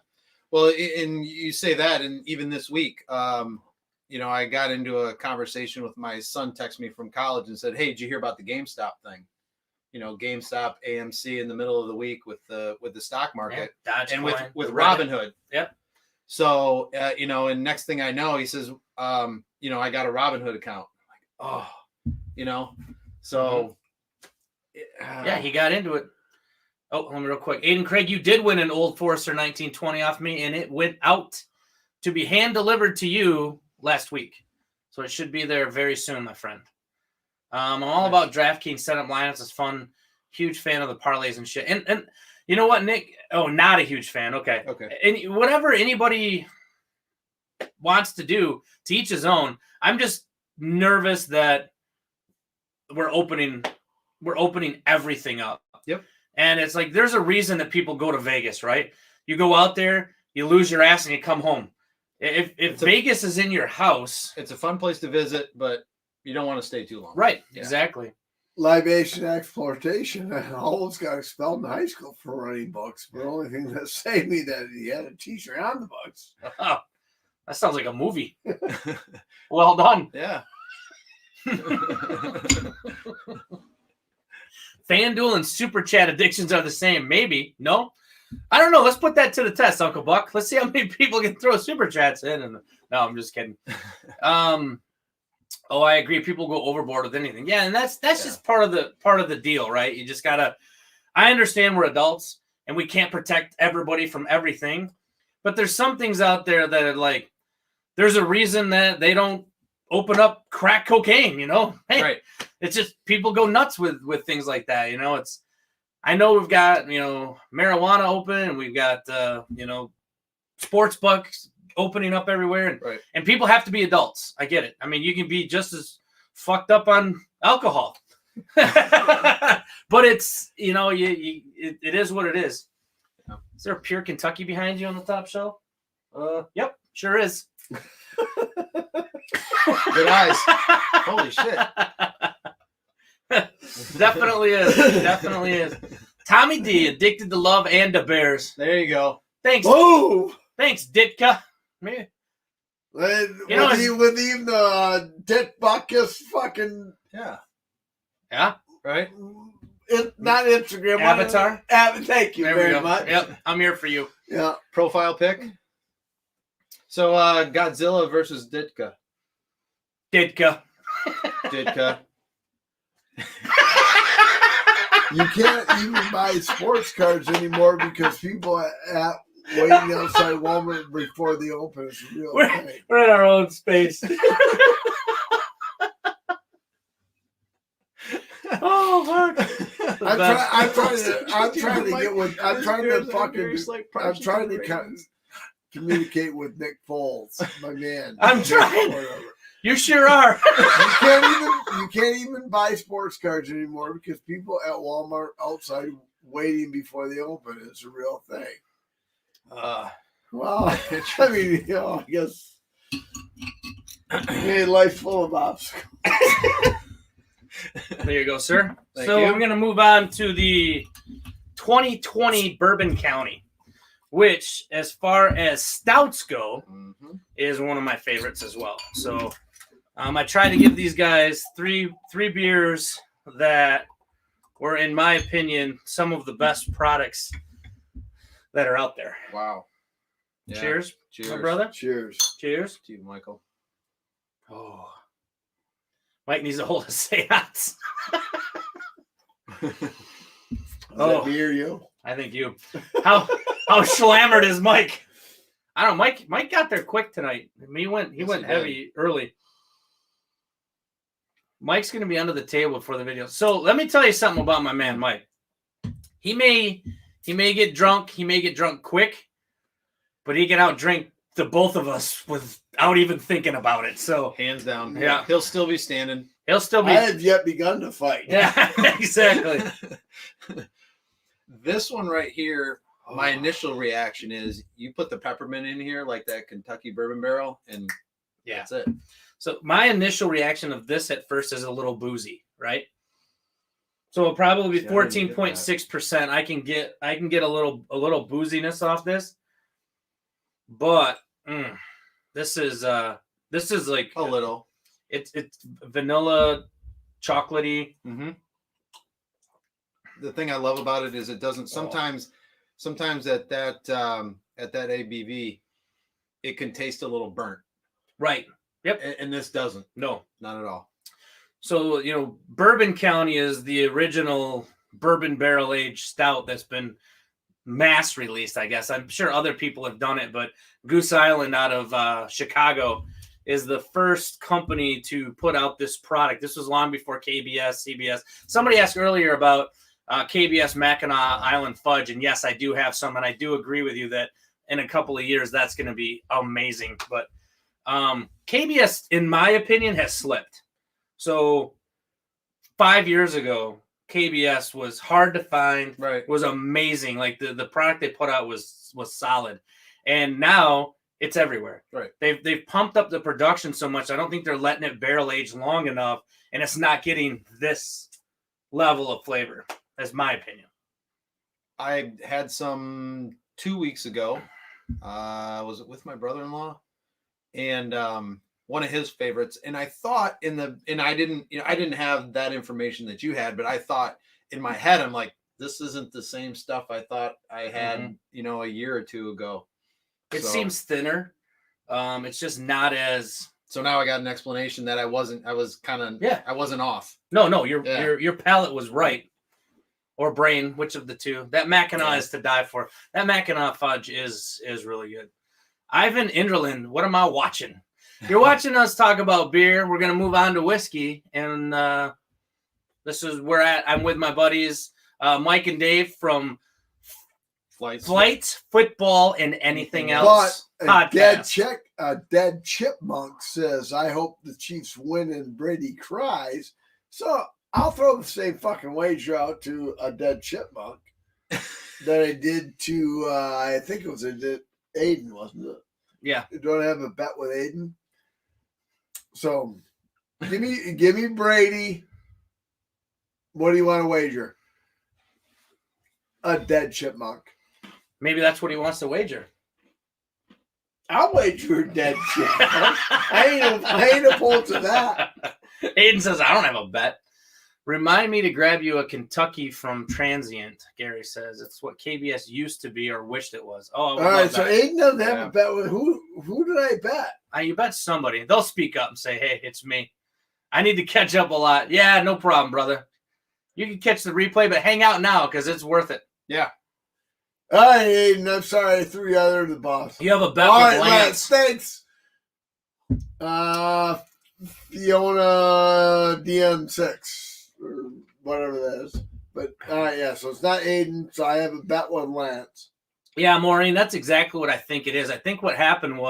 Well, and you say that, and even this week, I got into a conversation with my son. Texted me from college and said, "Hey, did you hear about the GameStop thing? GameStop, AMC in the middle of the week with the stock market and with Robinhood." Yep. So, and next thing I know, he says, I got a Robinhood account. I'm like, so. Yeah, he got into it. Oh, let me real quick. Aiden Craig, you did win an Old Forester 1920 off me, and it went out to be hand-delivered to you last week. So it should be there very soon, my friend. I'm all about DraftKings setup lineups. It's fun. Huge fan of the parlays and shit. And you know what, Nick? Oh, not a huge fan. Okay. And whatever anybody wants to do, to each his own. I'm just nervous that we're opening everything up. Yep. And it's like there's a reason that people go to Vegas, right? You go out there, you lose your ass and you come home. If Vegas is in your house, it's a fun place to visit, but you don't want to stay too long. Right, exactly. Libation exploitation. I almost got expelled in high school for running books. But the only thing that saved me that he had a t-shirt on the books. Oh, that sounds like a movie. Well done. Yeah. FanDuel and Super Chat addictions are the same. Maybe. No? I don't know. Let's put that to the test, Uncle Buck. Let's see how many people can throw Super Chats in. And no, I'm just kidding. Oh, I agree. People go overboard with anything. Yeah, and that's just part of the deal, right? You just gotta. I understand we're adults and we can't protect everybody from everything, but there's some things out there that are like, there's a reason that they don't open up crack cocaine. Hey, right. It's just people go nuts with things like that. I know we've got marijuana open and we've got sports books opening up everywhere, and people have to be adults. I get it. I mean, you can be just as fucked up on alcohol, but it's it is what it is. Yeah. Is there a pure Kentucky behind you on the top shelf? Yep, sure is. Good eyes. Holy shit. Definitely is. Tommy D, addicted to love and to bears. There you go. Thanks. Whoa! Thanks, Ditka. Man. With even the Dick Buckus fucking yeah, right. Not Instagram avatar. Thank you very much. Yep, I'm here for you. Yeah, profile pic. So Godzilla versus Ditka. Ditka. You can't even buy sports cards anymore because people waiting outside Walmart before they open is a real thing. We're in our own space. Oh fuck! I'm trying to communicate with Nick Foles, my man. I'm trying. You sure are. You can't even buy sports cards anymore because people at Walmart outside waiting before they open is a real thing. Well, I mean, I guess life's full of obstacles. There you go, sir. Thank so you. We're going to move on to the 2020 Bourbon County, which, as far as stouts go, is one of my favorites as well. So I tried to give these guys three beers that were, in my opinion, some of the best products that are out there. Wow. Yeah. Cheers, my brother. Cheers to you, Michael. Oh, Mike needs to hold a seance. That me or you? I think you. How slammered is Mike? I don't know. Mike got there quick tonight. He went heavy early. Mike's going to be under the table for the video. So let me tell you something about my man Mike. He may get drunk. He may get drunk quick, but he can outdrink the both of us without even thinking about it. So hands down, yeah, he'll still be standing. He'll still be. I have yet begun to fight. Yeah, exactly. This one right here, my initial reaction is you put the peppermint in here like that Kentucky bourbon barrel, and that's it. So my initial reaction of this at first is a little boozy, right? So it'll probably be 14.6%. I can get a little booziness off this, but this is like a little. It's vanilla, chocolatey. Mm-hmm. The thing I love about it is it doesn't sometimes at that ABV, it can taste a little burnt. Right. Yep. And this doesn't. No, not at all. So, Bourbon County is the original bourbon barrel aged stout that's been mass released, I guess. I'm sure other people have done it, but Goose Island out of Chicago is the first company to put out this product. This was long before KBS, CBS. Somebody asked earlier about KBS Mackinac Island Fudge, and yes, I do have some, and I do agree with you that in a couple of years that's going to be amazing. But KBS, in my opinion, has slipped. So 5 years ago, KBS was hard to find. Right. Was amazing. Like the product they put out was solid. And now it's everywhere. Right. They've pumped up the production so much. I don't think they're letting it barrel age long enough, and it's not getting this level of flavor. That's my opinion. I had some 2 weeks ago. Was it with my brother-in-law? And one of his favorites. And I thought I didn't have that information that you had, but I thought in my head, I'm like, this isn't the same stuff I thought I had, a year or two ago. It seems thinner. It's just not as. So now I got an explanation that I wasn't off. No, your palate was right. Or brain, which of the two? That Mackinac is to die for. That Mackinac fudge is really good. Ivan Inderland, what am I watching? You're watching us talk about beer. We're going to move on to whiskey. And this is where I'm with my buddies, Mike and Dave from Flights, Football, and Anything Else podcast. A dead chipmunk says, I hope the Chiefs win and Brady cries. So I'll throw the same fucking wager out to a dead chipmunk that I did to, I think it was Aiden, wasn't it? Yeah. Don't have a bet with Aiden. So give me Brady. What do you want to wager? A dead chipmunk. Maybe that's what he wants to wager. I'll wager a dead chipmunk. I ain't opposed to that. Aiden says, I don't have a bet. Remind me to grab you a Kentucky from Transient, Gary says. It's what KBS used to be or wished it was. Oh, all right. So Aiden doesn't have a bet with who did I bet? You bet somebody. They'll speak up and say, hey, it's me. I need to catch up a lot. Yeah, no problem, brother. You can catch the replay, but hang out now because it's worth it. Yeah. All right, Aiden. I'm sorry I threw you under the bus. You have a bet all with right, Lance. Thanks. Fiona DM6. Or whatever that is. But so it's not Aiden, so I have a bet with Lance. Yeah, Maureen, that's exactly what I think it is. I think what happened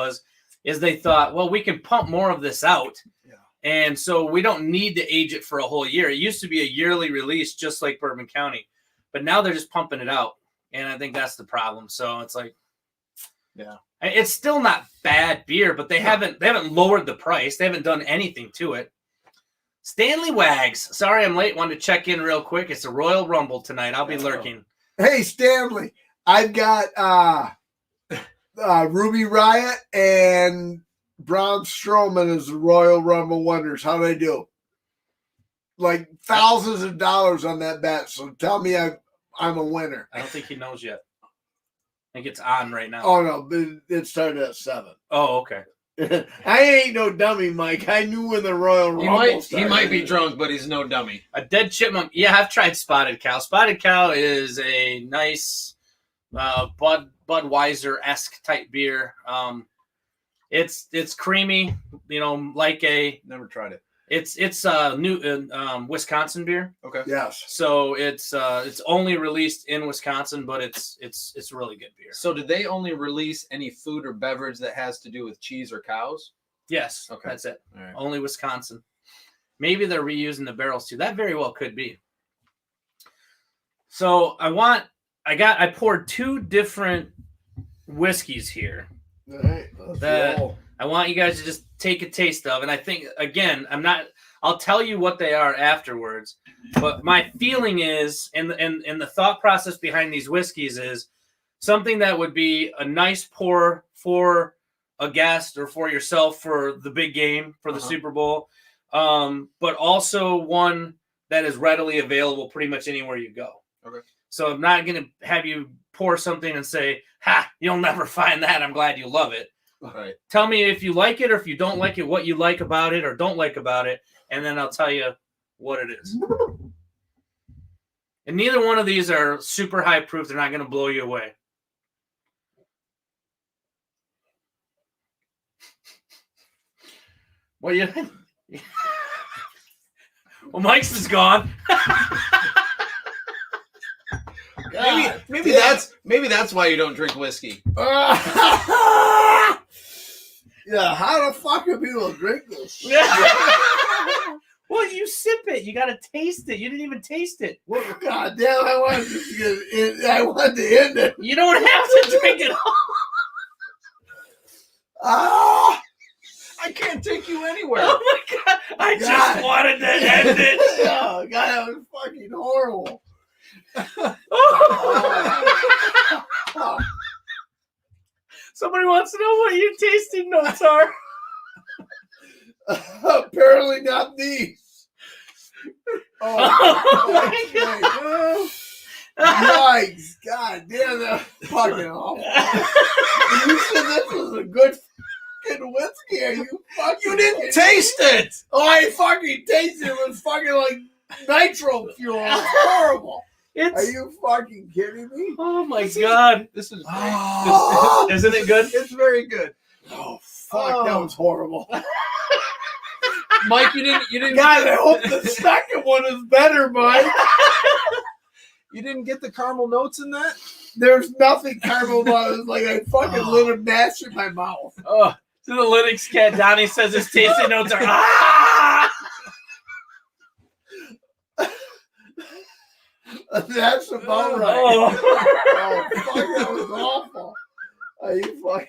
is they thought, well, we can pump more of this out. Yeah. And so we don't need to age it for a whole year. It used to be a yearly release, just like Bourbon County. But now they're just pumping it out. And I think that's the problem. So it's like, yeah. It's still not bad beer, but they haven't lowered the price. They haven't done anything to it. Stanley Wags. Sorry I'm late. Wanted to check in real quick. It's a Royal Rumble tonight. I'll be lurking. Hey, Stanley. I've got Ruby Riot and Braun Strowman as the Royal Rumble winners. How'd I do? Like thousands of dollars on that bet. So tell me I'm a winner. I don't think he knows yet. I think it's on right now. Oh, no. It started at 7. Oh, okay. I ain't no dummy, Mike. I knew when the Royal Rumble started. He might be drunk, but he's no dummy. A dead chipmunk. Yeah, I've tried Spotted Cow. Spotted Cow is a nice Budweiser-esque type beer. It's creamy, like a. Never tried it. It's new Wisconsin beer. Okay. Yes. So it's only released in Wisconsin, but it's really good beer. So did they only release any food or beverage that has to do with cheese or cows? Yes. Okay. That's it. All right. Only Wisconsin. Maybe they're reusing the barrels too. That very well could be. So I poured 2 different whiskeys here. All right. That I want you guys to just take a taste of. And I think, again, I'll tell you what they are afterwards. But my feeling is, and the thought process behind these whiskeys is something that would be a nice pour for a guest or for yourself for the big game, for the Super Bowl. But also one that is readily available pretty much anywhere you go. Okay. So I'm not going to have you pour something and say, you'll never find that. I'm glad you love it. All right. Tell me if you like it or if you don't like it, what you like about it or don't like about it, and then I'll tell you what it is. And neither one of these are super high proof. They're not going to blow you away. Well, well, Mike's is gone. Maybe that's why you don't drink whiskey. Yeah, how the fuck are people drink this? Well, you sip it. You got to taste it. You didn't even taste it. Well, God damn, I wanted to end it. You don't have to drink it all. Ah! I can't take you anywhere. Oh my god! I just wanted to end it. Oh, God, that was fucking horrible. Oh. Somebody wants to know what your tasting notes are. Apparently not these. Oh Yikes. God damn, that was fucking awful. You said this was a good fucking whiskey. Are you fucking You didn't taste it. Oh, I fucking tasted it. It was fucking like nitro fuel. It was horrible. Are you fucking kidding me? Oh my god! This is Oh. Isn't it good? It's very good. Oh, fuck. That was horrible. Mike, you didn't God, I hope the second one is better, Mike. you didn't get the caramel notes in that? There's nothing caramel about it. It's like I fucking lit a match in my mouth. Oh, to the Linux cat, Donnie says his tasting notes are ah! That's about right. Oh. Oh, fuck, that was awful. Are you fucking...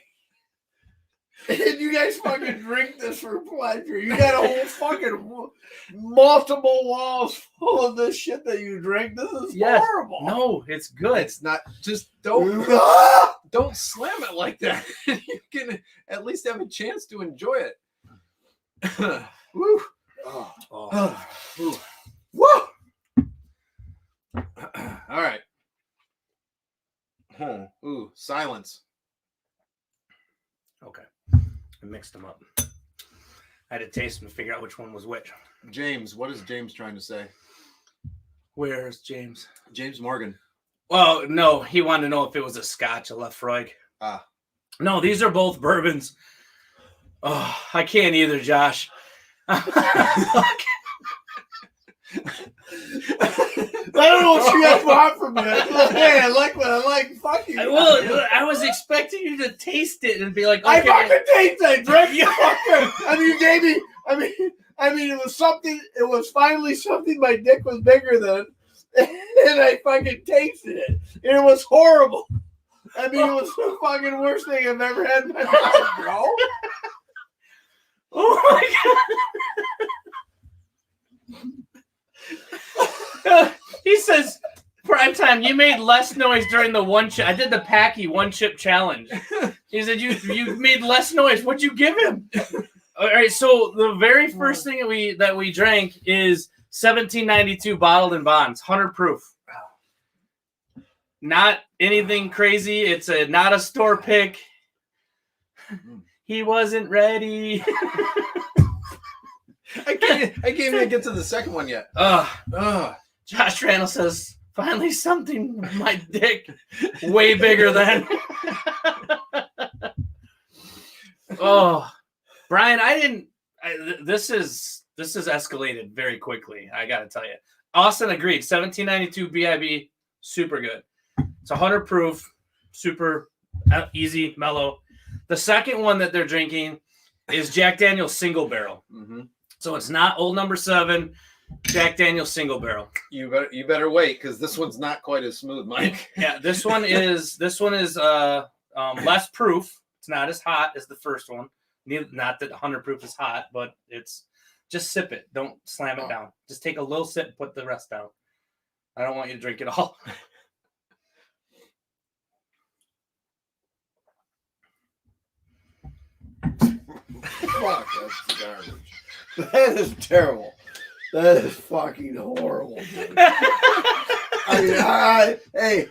And you guys fucking drink this for pleasure. You got a whole fucking multiple walls full of this shit that you drink. This is horrible. No, it's good. It's not. Just don't slam it like that. You can at least have a chance to enjoy it. Woo. Oh. Woo. All right. Ooh, silence. Okay. I mixed them up. I had to taste them to figure out which one was which. James, what is James trying to say? Where's James? James Morgan. Well, no, he wanted to know if it was a Scotch, a Lefroy. Ah. No, these are both bourbons. Oh, I can't either, Josh. I don't know what you guys want from me. Hey, I like what I like. Fuck you. Well, I was expecting you to taste it and be like, okay. I fucking taste it, Drake. I mean, you gave me. I mean, it was something. It was finally something my dick was bigger than, and I fucking tasted it, and it was horrible. I mean, it was the fucking worst thing I've ever had in my mouth, bro. Oh my god. He says, prime time, you made less noise during the one chip. I did the Packy one chip challenge. He said, you made less noise. What'd you give him? All right, so the very first thing that we drank is 1792 bottled in bonds, 100 proof. Not anything crazy. It's not a store pick. He wasn't ready. I can't even get to the second one yet. Josh Randall says, finally something with my dick way bigger than. Oh, Brian, this is escalated very quickly. I got to tell you. Austin agreed. 1792 BIB, super good. It's 100 proof, super easy, mellow. The second one that they're drinking is Jack Daniel's Single Barrel. Mm-hmm. So it's not Old Number 7, Jack Daniel's Single Barrel. You better wait because this one's not quite as smooth, Mike. Yeah, this one is less proof. It's not as hot as the first one. Not that 100 proof is hot, but it's just sip it. Don't slam it down. Just take a little sip and put the rest down. I don't want you to drink it all. Fuck, that's garbage. That is terrible. That is fucking horrible, dude. I mean, hey,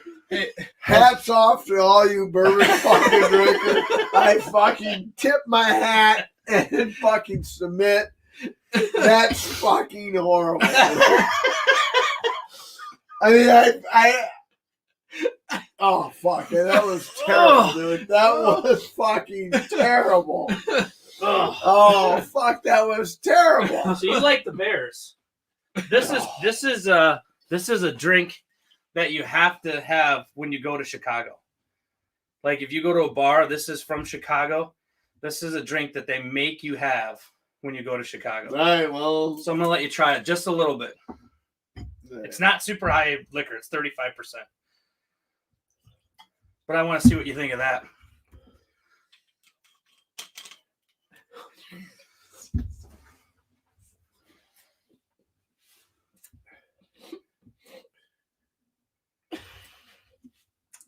hats off to all you bourbon fucking drinkers. I fucking tip my hat and fucking submit. That's fucking horrible. I mean, oh, fuck. That was terrible, dude. That was fucking terrible. Oh, fuck. That was terrible. So you like the Bears. This is a drink that you have to have when you go to Chicago. Like if you go to a bar, this is from Chicago. This is a drink that they make you have when you go to Chicago. All right, well. So I'm going to let you try it just a little bit. It's not super high liquor. It's 35%. But I want to see what you think of that.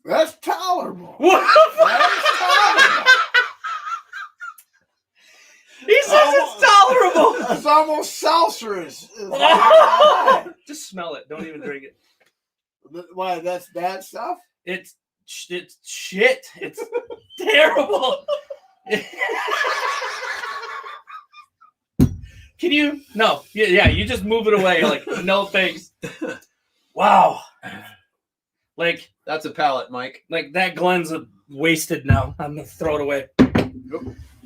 That's tolerable. What? That's tolerable. He says it's tolerable. That's almost salsarous. Just smell it. Don't even drink it. Why? That's bad stuff. It's shit. It's terrible. Can you? No. Yeah. You just move it away. Like no thanks. Wow. Like That's a palate, Mike. like that Glen's wasted now. I'm gonna throw it away.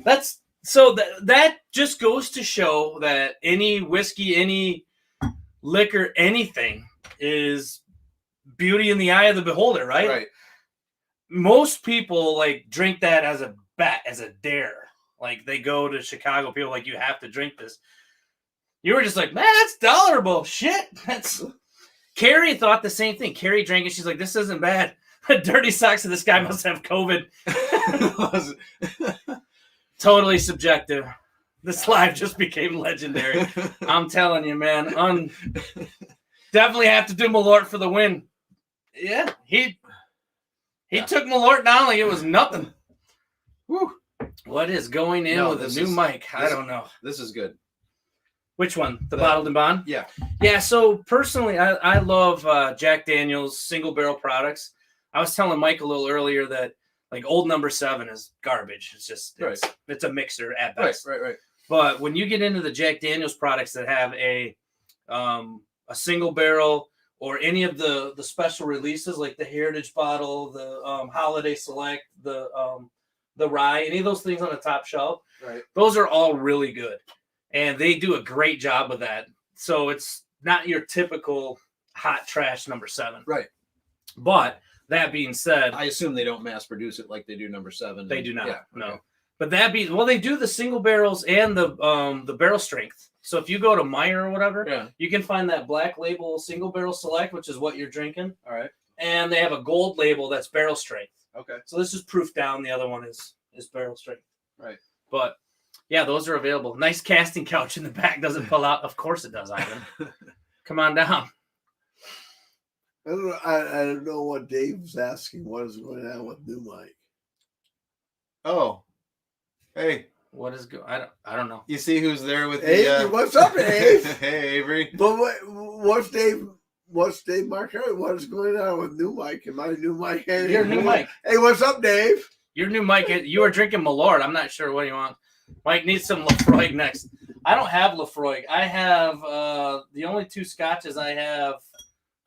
That's so that just goes to show that any whiskey, any liquor, anything is beauty in the eye of the beholder, right? Right. Most people like drink that as a bet, as a dare. Like they go to Chicago, people like, you have to drink this. You were just like, man, that's tolerable. Shit. That's Carrie thought the same thing. Carrie drank it. She's like, this isn't bad. Dirty socks of this guy must have COVID. Totally subjective. This live just became legendary. I'm telling you, man. Definitely have to do Malort for the win. Yeah, he took Malort down like it was nothing. Whew. What is going in with a new mic? I don't know. This is good. Which one? The Bottled and Bond? Yeah. Yeah, so personally, I love Jack Daniel's single barrel products. I was telling Mike a little earlier that like Old Number 7 is garbage. It's just, it's a mixer at best. Right. But when you get into the Jack Daniel's products that have a single barrel or any of the special releases like the Heritage Bottle, the Holiday Select, the Rye, any of those things on the top shelf, right? Those are all really good. And they do a great job of that. So it's not your typical hot trash number 7. Right. But that being said, I assume they don't mass produce it like they do number 7. They do not. Yeah, no. okay. But they do the single barrels and the barrel strength. So if you go to Meyer or whatever, you can find that black label single barrel select, which is what you're drinking. All right. And they have a gold label that's barrel strength. Okay. So this is proof down. The other one is barrel strength. Right. But yeah, those are available. Nice casting couch in the back. Doesn't pull out. Of course it does, Ivan. Come on down. I don't know what Dave's asking. What is going on with new Mike? Oh, hey, what is I don't know. You see who's there with Avery, what's up, Dave? Hey, Avery. But what's Dave? What's Dave Marquardt? What is going on with new Mike? Am I new Mike? You're new Mike. Hey, what's up, Dave? You're new Mike. You are drinking Malort. I'm not sure what you want. Mike needs some Lafroig next. I don't have Lafroig. I have the only 2 scotches I have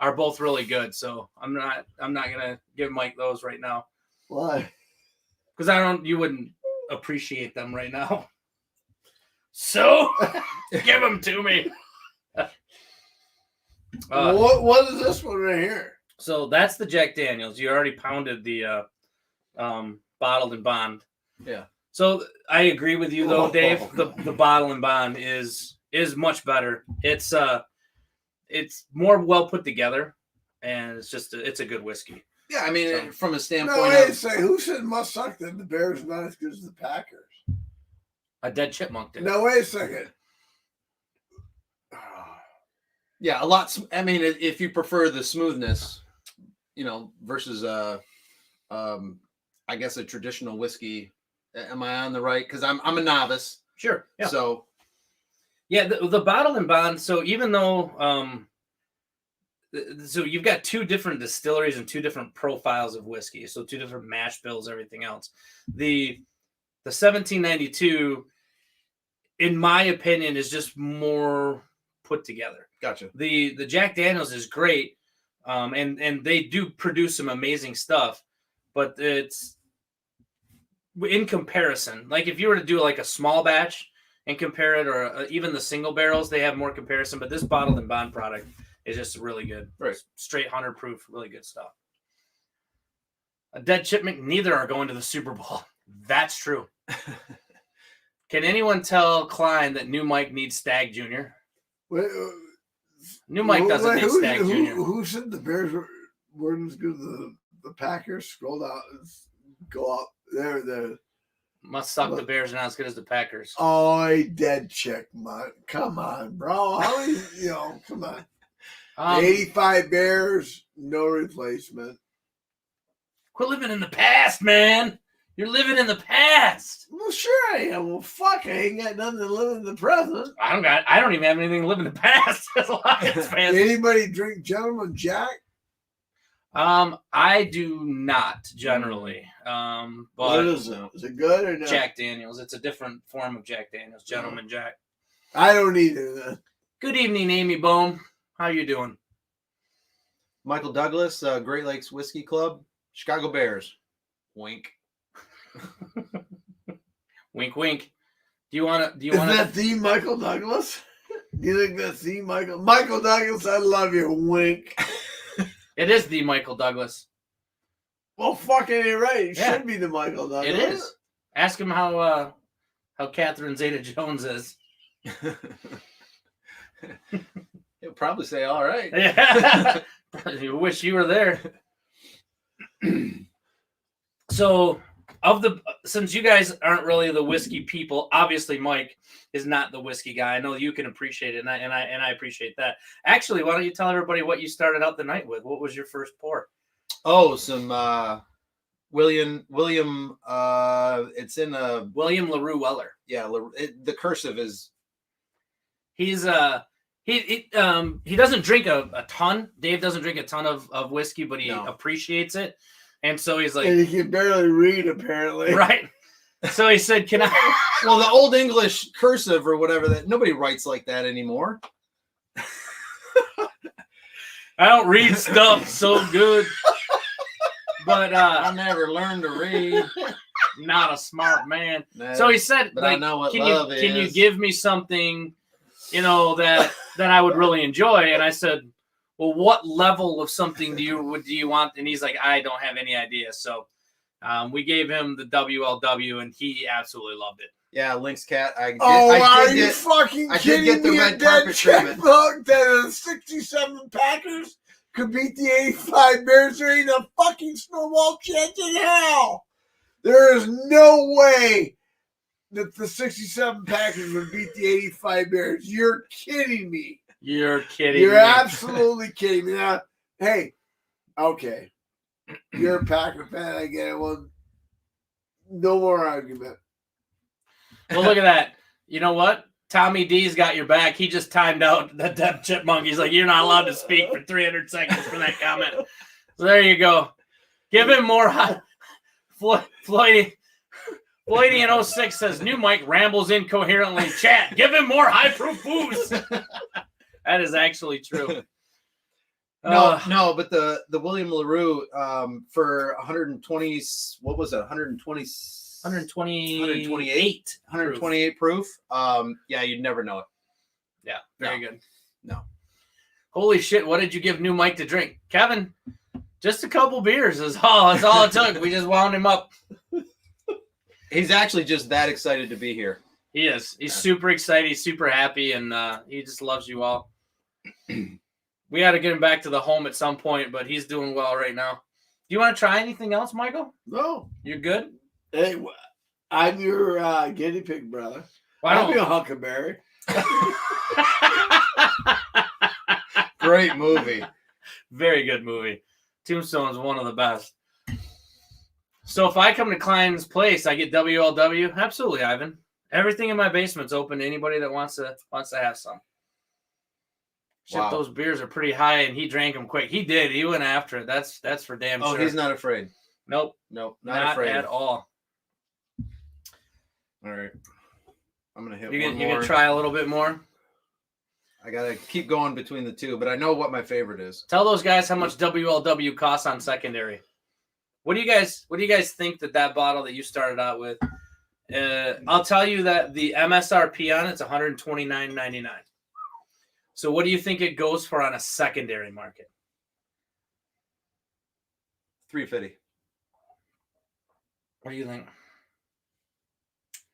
are both really good. So I'm not gonna give Mike those right now. Why? Because you wouldn't appreciate them right now. So give them to me. What is this one right here? So that's the Jack Daniel's. You already pounded the Bottled and Bond. Yeah. So I agree with you though, Dave. The Bottle and Bond is much better. It's more well put together, and it's a good whiskey. Yeah, I mean, from a standpoint wait a second. Who said must suck that the Bears are not as good as the Packers? A dead chipmunk did. No, wait a second. Yeah, a lot. I mean, if you prefer the smoothness, versus I guess a traditional whiskey. Am I on the right? Because I'm a novice. Sure. Yeah. So, yeah, the Bottled and Bond. So even though, so you've got 2 different distilleries and 2 different profiles of whiskey. So 2 different mash bills, everything else. The 1792, in my opinion, is just more put together. Gotcha. The Jack Daniel's is great, and they do produce some amazing stuff, but it's in comparison. Like if you were to do like a small batch and compare it, or even the single barrels, they have more comparison. But this Bottled and Bond product is just really good. Right. Straight 100 proof, really good stuff. A dead chipmunk, neither are going to the Super Bowl. That's true. Can anyone tell Klein that new Mike needs Stag Jr.? New Mike doesn't need Stag Jr. Who said the Bears weren't as good as the Packers? Scroll down, go up. There. Must suck. The Bears are not as good as the Packers. Oh, dead chick, man. Come on, bro. Come on. 85 Bears, no replacement. Quit living in the past, man. You're living in the past. Well, sure I am. Well, fuck, I ain't got nothing to live in the present. I don't even have anything to live in the past. As Lions fans. Anybody drink Gentleman Jack? I do not generally. But What is it? Is it good or not? Jack Daniels. It's a different form of Jack Daniels. Gentleman Jack. I don't either. Then. Good evening, Amy Bohm. How you doing? Michael Douglas, Great Lakes Whiskey Club, Chicago Bears. Wink. Wink, wink. Do you want to? Is that the Michael Douglas? Do you think that's the Michael Douglas? I love you. Wink. It is the Michael Douglas. Well, fucking you're right. It Yeah. should be the Michael Douglas. It is. Ask him how Catherine Zeta-Jones is. He'll probably say, all right. Yeah. You wish you were there. So, since you guys aren't really the whiskey people, obviously Mike is not the whiskey guy. I know you can appreciate it, and I appreciate that. Actually, why don't you tell everybody what you started out the night with? What was your first pour? Oh, some William. It's in a William LaRue Weller. yeah. The cursive is He's he doesn't drink a ton. Dave doesn't drink a ton of whiskey, but he appreciates it, and so he's like, And he can barely read, apparently. right. So he said, "Can I?" well the old English cursive or whatever that nobody writes like that anymore. I don't read stuff so good, but I never learned to read. not a smart man. No, So he said, but I like, know what can love you is. give me something, that I would really enjoy? And I said, well, what level of something do you want? And he's like, I don't have any idea. So we gave him the WLW, and he absolutely loved it. Yeah, Lynx Cat. I you fucking I did kidding get the me? red A dead carpet treatment. checkbook that the 67 Packers could beat the 85 Bears. There ain't a fucking snowball chance in hell. There is no way that the 67 Packers would beat the 85 Bears. You're kidding me. You're kidding You're me. absolutely kidding me. Now, hey, okay. You're a Packer fan. I get it. Well, no more argument. Well, look at that. You know what? Tommy D's got your back. He just timed out the Dead Chipmunk. He's like, you're not allowed to speak for 300 seconds for that comment. So there you go. Give him more. Floydie in 06 says, new Mike rambles incoherently. Chat, give him more high-proof booze. That is actually true. No, but the William LaRue for 120, what was it? 120, 128 proof. Yeah, you'd never know it. Yeah, very good. No. Holy shit, what did you give new Mike to drink? Kevin, just a couple beers is all. That's all it took. We just wound him up. He's actually just that excited to be here. He is. He's super excited. He's super happy, and he just loves you all. We got to get him back to the home at some point, but he's doing well right now. Do you want to try anything else, Michael? No. You're good? Hey, I'm your guinea pig brother. Why I'll don't be a huckleberry. Great movie. Very good movie. Tombstone's one of the best. So if I come to Klein's place, I get WLW? Absolutely, Ivan. Everything in my basement's open to anybody that wants to have some. Shit, Wow. those beers are pretty high, and he drank them quick. He did. He went after it. That's for damn sure. Oh, he's not afraid. Nope. Nope, Not afraid at all. All right. I'm going to hit You one can more. try a little bit more? I got to keep going between the two, but I know what my favorite is. Tell those guys how much WLW costs on secondary. What do you guys think that bottle that you started out with? I'll tell you that the MSRP on it's $129.99. So what do you think it goes for on a secondary market? $350. What do you think?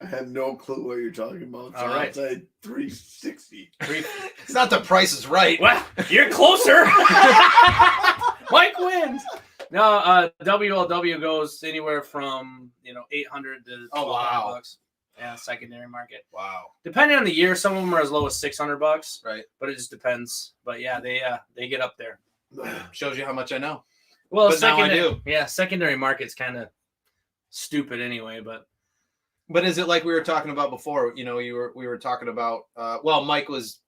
I have no clue what you're talking about. So All right. I'll say 360. It's not the Price is Right. Well, you're closer. Mike wins. No, WLW goes anywhere from $800 to Oh, wow. $1,200. Yeah, secondary market. Wow. Depending on the year, some of them are as low as $600. Right. But it just depends. But yeah, they get up there. Shows you how much I know. Well, But now I secondary, do. yeah, secondary market's kind of stupid anyway. But is it like we were talking about before? You know, we were talking about. Well, Mike was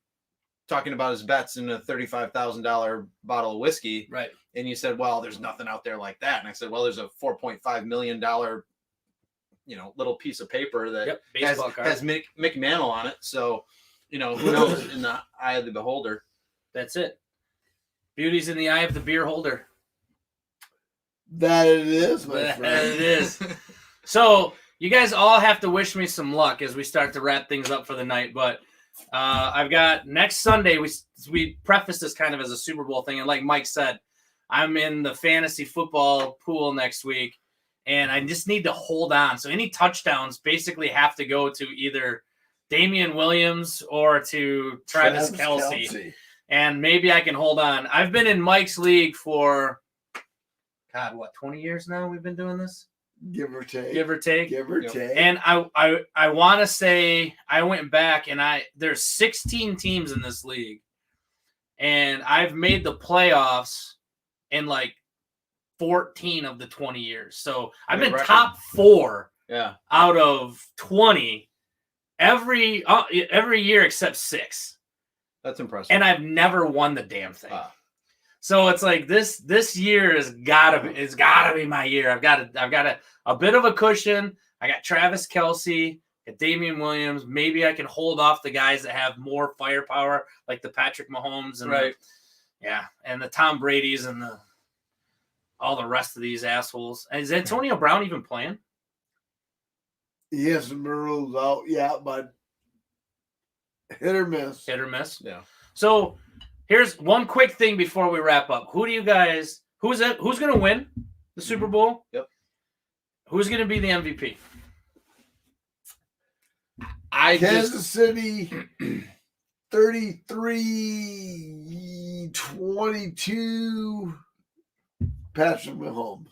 talking about his bets in a $35,000 bottle of whiskey, right? And you said, "Well, there's nothing out there like that." And I said, "Well, there's a $4.5 million, little piece of paper that has Mickey Mantle on it. So, who knows in the eye of the beholder." That's it. Beauty's in the eye of the beer holder. That it is, my That friend. it is. So you guys all have to wish me some luck as we start to wrap things up for the night. But I've got next Sunday. We preface this kind of as a Super Bowl thing, and like Mike said, I'm in the fantasy football pool next week, and I just need to hold on. So any touchdowns basically have to go to either Damian Williams or to Travis Kelce. And maybe I can hold on. I've been in Mike's league for, 20 years now we've been doing this? Give or take. And I want to say I went back and there's 16 teams in this league. And I've made the playoffs in like 14 of the 20 years. So I've been top 4 out of 20 every year except 6. That's impressive. And I've never won the damn thing. So it's like this year has gotta be my year. I've got a bit of a cushion. I got Travis Kelce, got Damian Williams. Maybe I can hold off the guys that have more firepower, like the Patrick Mahomes and and the Tom Brady's and all the rest of these assholes. Is Antonio Brown even playing? He hasn't been ruled out yet, but hit or miss. Yeah. So here's one quick thing before we wrap up. Who do you guys? Who's going to win the Super Bowl? Yep. Who's going to be the MVP? Kansas City, 33-22. Patrick Mahomes.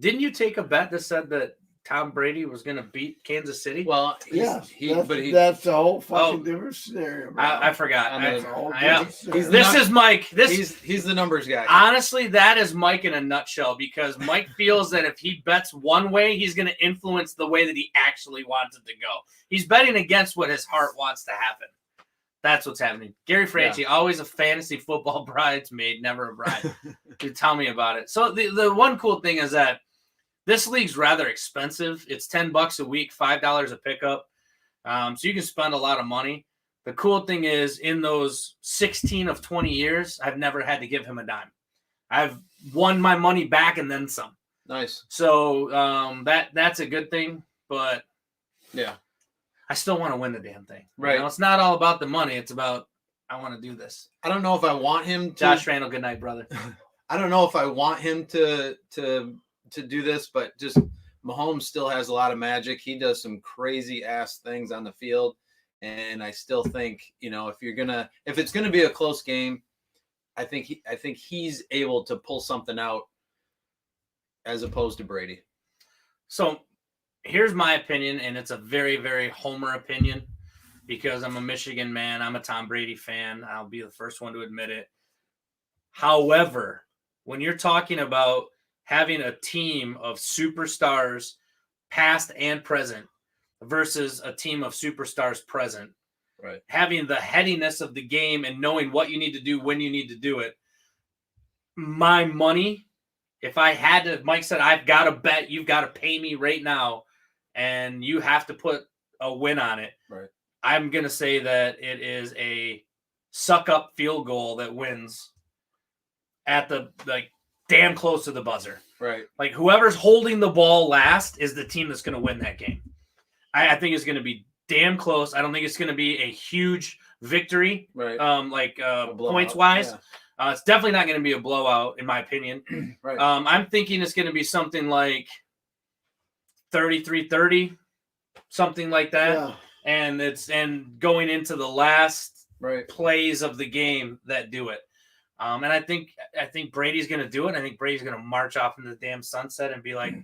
Didn't you take a bet that said that Tom Brady was going to beat Kansas City? Well, that's the whole fucking different scenario. Bro. I forgot. This is Mike. He's the numbers guy. Honestly, that is Mike in a nutshell because Mike feels that if he bets one way, he's going to influence the way that he actually wants it to go. He's betting against what his heart wants to happen. That's what's happening. Gary Franchi, always a fantasy football bridesmaid, never a bride. Dude, tell me about it. So the one cool thing is that this league's rather expensive. It's $10 a week, $5 a pickup. So you can spend a lot of money. The cool thing is in those 16 of 20 years, I've never had to give him a dime. I've won my money back and then some. Nice. So that's a good thing, but yeah, I still want to win the damn thing. Right. It's not all about the money. It's about I want to do this. I don't know if I want him to. Josh Randall, good night, brother. I don't know if I want him to do this, but just Mahomes still has a lot of magic. He does some crazy ass things on the field. And I still think, if it's gonna be a close game, I think he's able to pull something out as opposed to Brady. So here's my opinion, and it's a very, very homer opinion because I'm a Michigan man. I'm a Tom Brady fan. I'll be the first one to admit it. However, when you're talking about having a team of superstars, past and present, versus a team of superstars present, right? Having the headiness of the game and knowing what you need to do when you need to do it. My money, if I had to, Mike said, I've got to bet, you've got to pay me right now, and you have to put a win on it. Right. I'm going to say that it is a suck-up field goal that wins at the, damn close to the buzzer. Right. Like, whoever's holding the ball last is the team that's going to win that game. I think it's going to be damn close. I don't think it's going to be a huge victory, right? Points-wise. Yeah. It's definitely not going to be a blowout, in my opinion. Right. I'm thinking it's going to be something like 33-30, something like that. Yeah. And going into the last right plays of the game that do it. And I think Brady's going to do it. I think Brady's going to march off into the damn sunset and be like,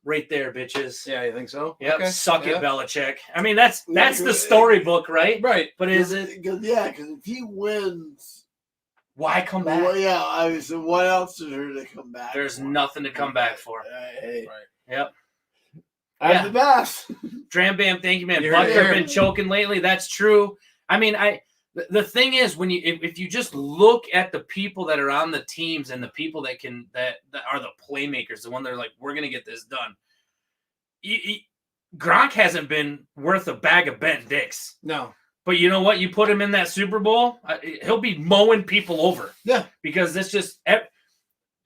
right there, bitches. Yeah, you think so? Yep. Okay. Suck it, Belichick. I mean, that's the storybook, right? Right. But is it? Because if he wins Why come back? Well, yeah, I mean, so what else is there to come back? There's for? nothing to come back for. Hey, Yep. I'm Yeah. the best. Dram Bam, thank you, man. You heard it Butker here. been choking lately. That's true. I mean, the thing is, when if you just look at the people that are on the teams and the people that are the playmakers, the one that are like, we're gonna get this done. Gronk hasn't been worth a bag of bent dicks. No. But you know what? You put him in that Super Bowl, he'll be mowing people over. Yeah. Because it's just.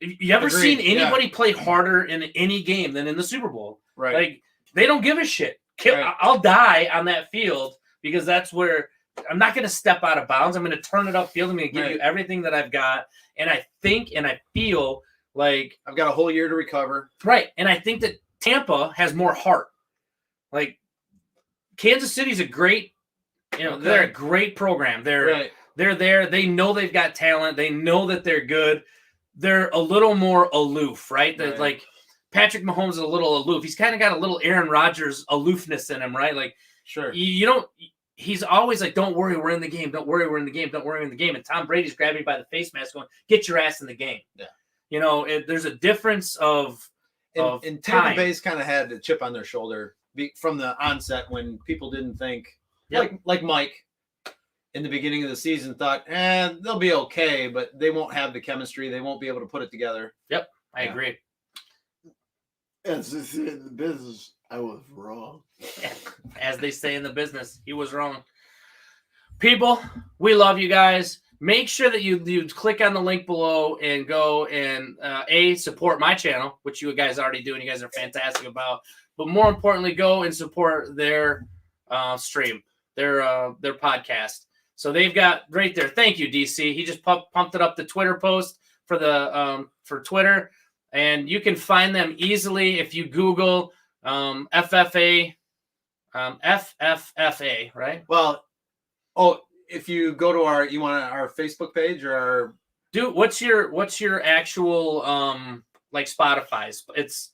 You ever Agreed. seen anybody play harder in any game than in the Super Bowl? Right. Like, they don't give a shit. Right. I'll die on that field because that's where I'm not going to step out of bounds. I'm going to turn it upfield. I'm going to give you everything that I've got. And I think and I feel like I've got a whole year to recover. Right. And I think that Tampa has more heart. Like, Kansas City's a great, they're a great program. They're there. They know they've got talent. They know that they're good. They're a little more aloof, right? Like, Patrick Mahomes is a little aloof. He's kind of got a little Aaron Rodgers aloofness in him, right? Like, sure, you don't. He's always like, "Don't worry, we're in the game. Don't worry, we're in the game. Don't worry, we're in the game." And Tom Brady's grabbing me by the face mask, going, "Get your ass in the game." Yeah, there's a difference of and Tampa Bay's kind of had a chip on their shoulder from the onset when people didn't think, like Mike in the beginning of the season thought, they'll be okay, but they won't have the chemistry. They won't be able to put it together. Yep, I agree. As they say in the business, I was wrong. As they say in the business, he was wrong. People, we love you guys. Make sure that you click on the link below and go and support my channel, which you guys already do, and you guys are fantastic about. But more importantly, go and support their stream, their podcast. So they've got right there. Thank you, DC. He just pumped it up the Twitter post for the for Twitter. And you can find them easily if you Google FFA, right? Well, if you go to our Facebook page or our dude, what's your actual like Spotify's? It's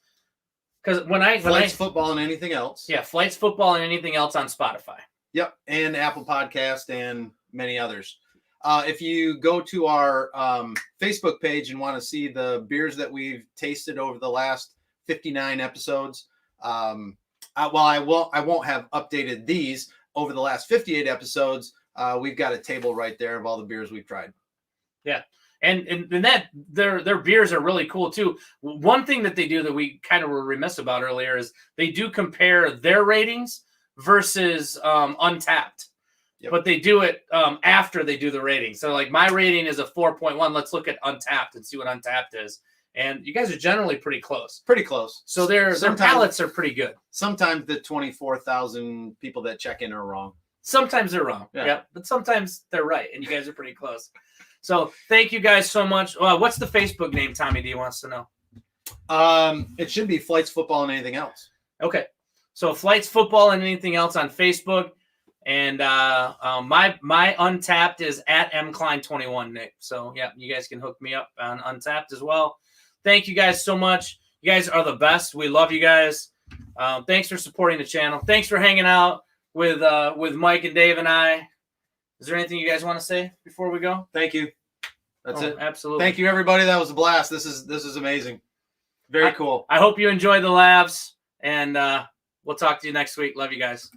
because when Flights Football and anything else. Yeah, Flights Football and anything else on Spotify. Yep, and Apple Podcast and many others. If you go to our Facebook page and want to see the beers that we've tasted over the last 59 episodes, I won't have updated these over the last 58 episodes. We've got a table right there of all the beers we've tried. Yeah, and that their beers are really cool too. One thing that they do that we kind of were remiss about earlier is they do compare their ratings versus Untapped. Yep. But they do it after they do the rating. So, like, my rating is a 4.1. Let's look at Untapped and see what Untapped is. And you guys are generally pretty close. Pretty close. So their palates are pretty good. Sometimes the 24,000 people that check in are wrong. Sometimes they're wrong. Yeah. But sometimes they're right. And you guys are pretty close. So thank you guys so much. What's the Facebook name, Tommy D wants to know? It should be Flights Football and anything else. Okay. So Flights Football and anything else on Facebook. And my Untapped is at mklein21, Nick. So, yeah, you guys can hook me up on Untapped as well. Thank you guys so much. You guys are the best. We love you guys. Thanks for supporting the channel. Thanks for hanging out with Mike and Dave and I. Is there anything you guys want to say before we go? Thank you. That's it. Absolutely. Thank you, everybody. That was a blast. This is amazing. Very cool. I hope you enjoy the labs, and we'll talk to you next week. Love you guys.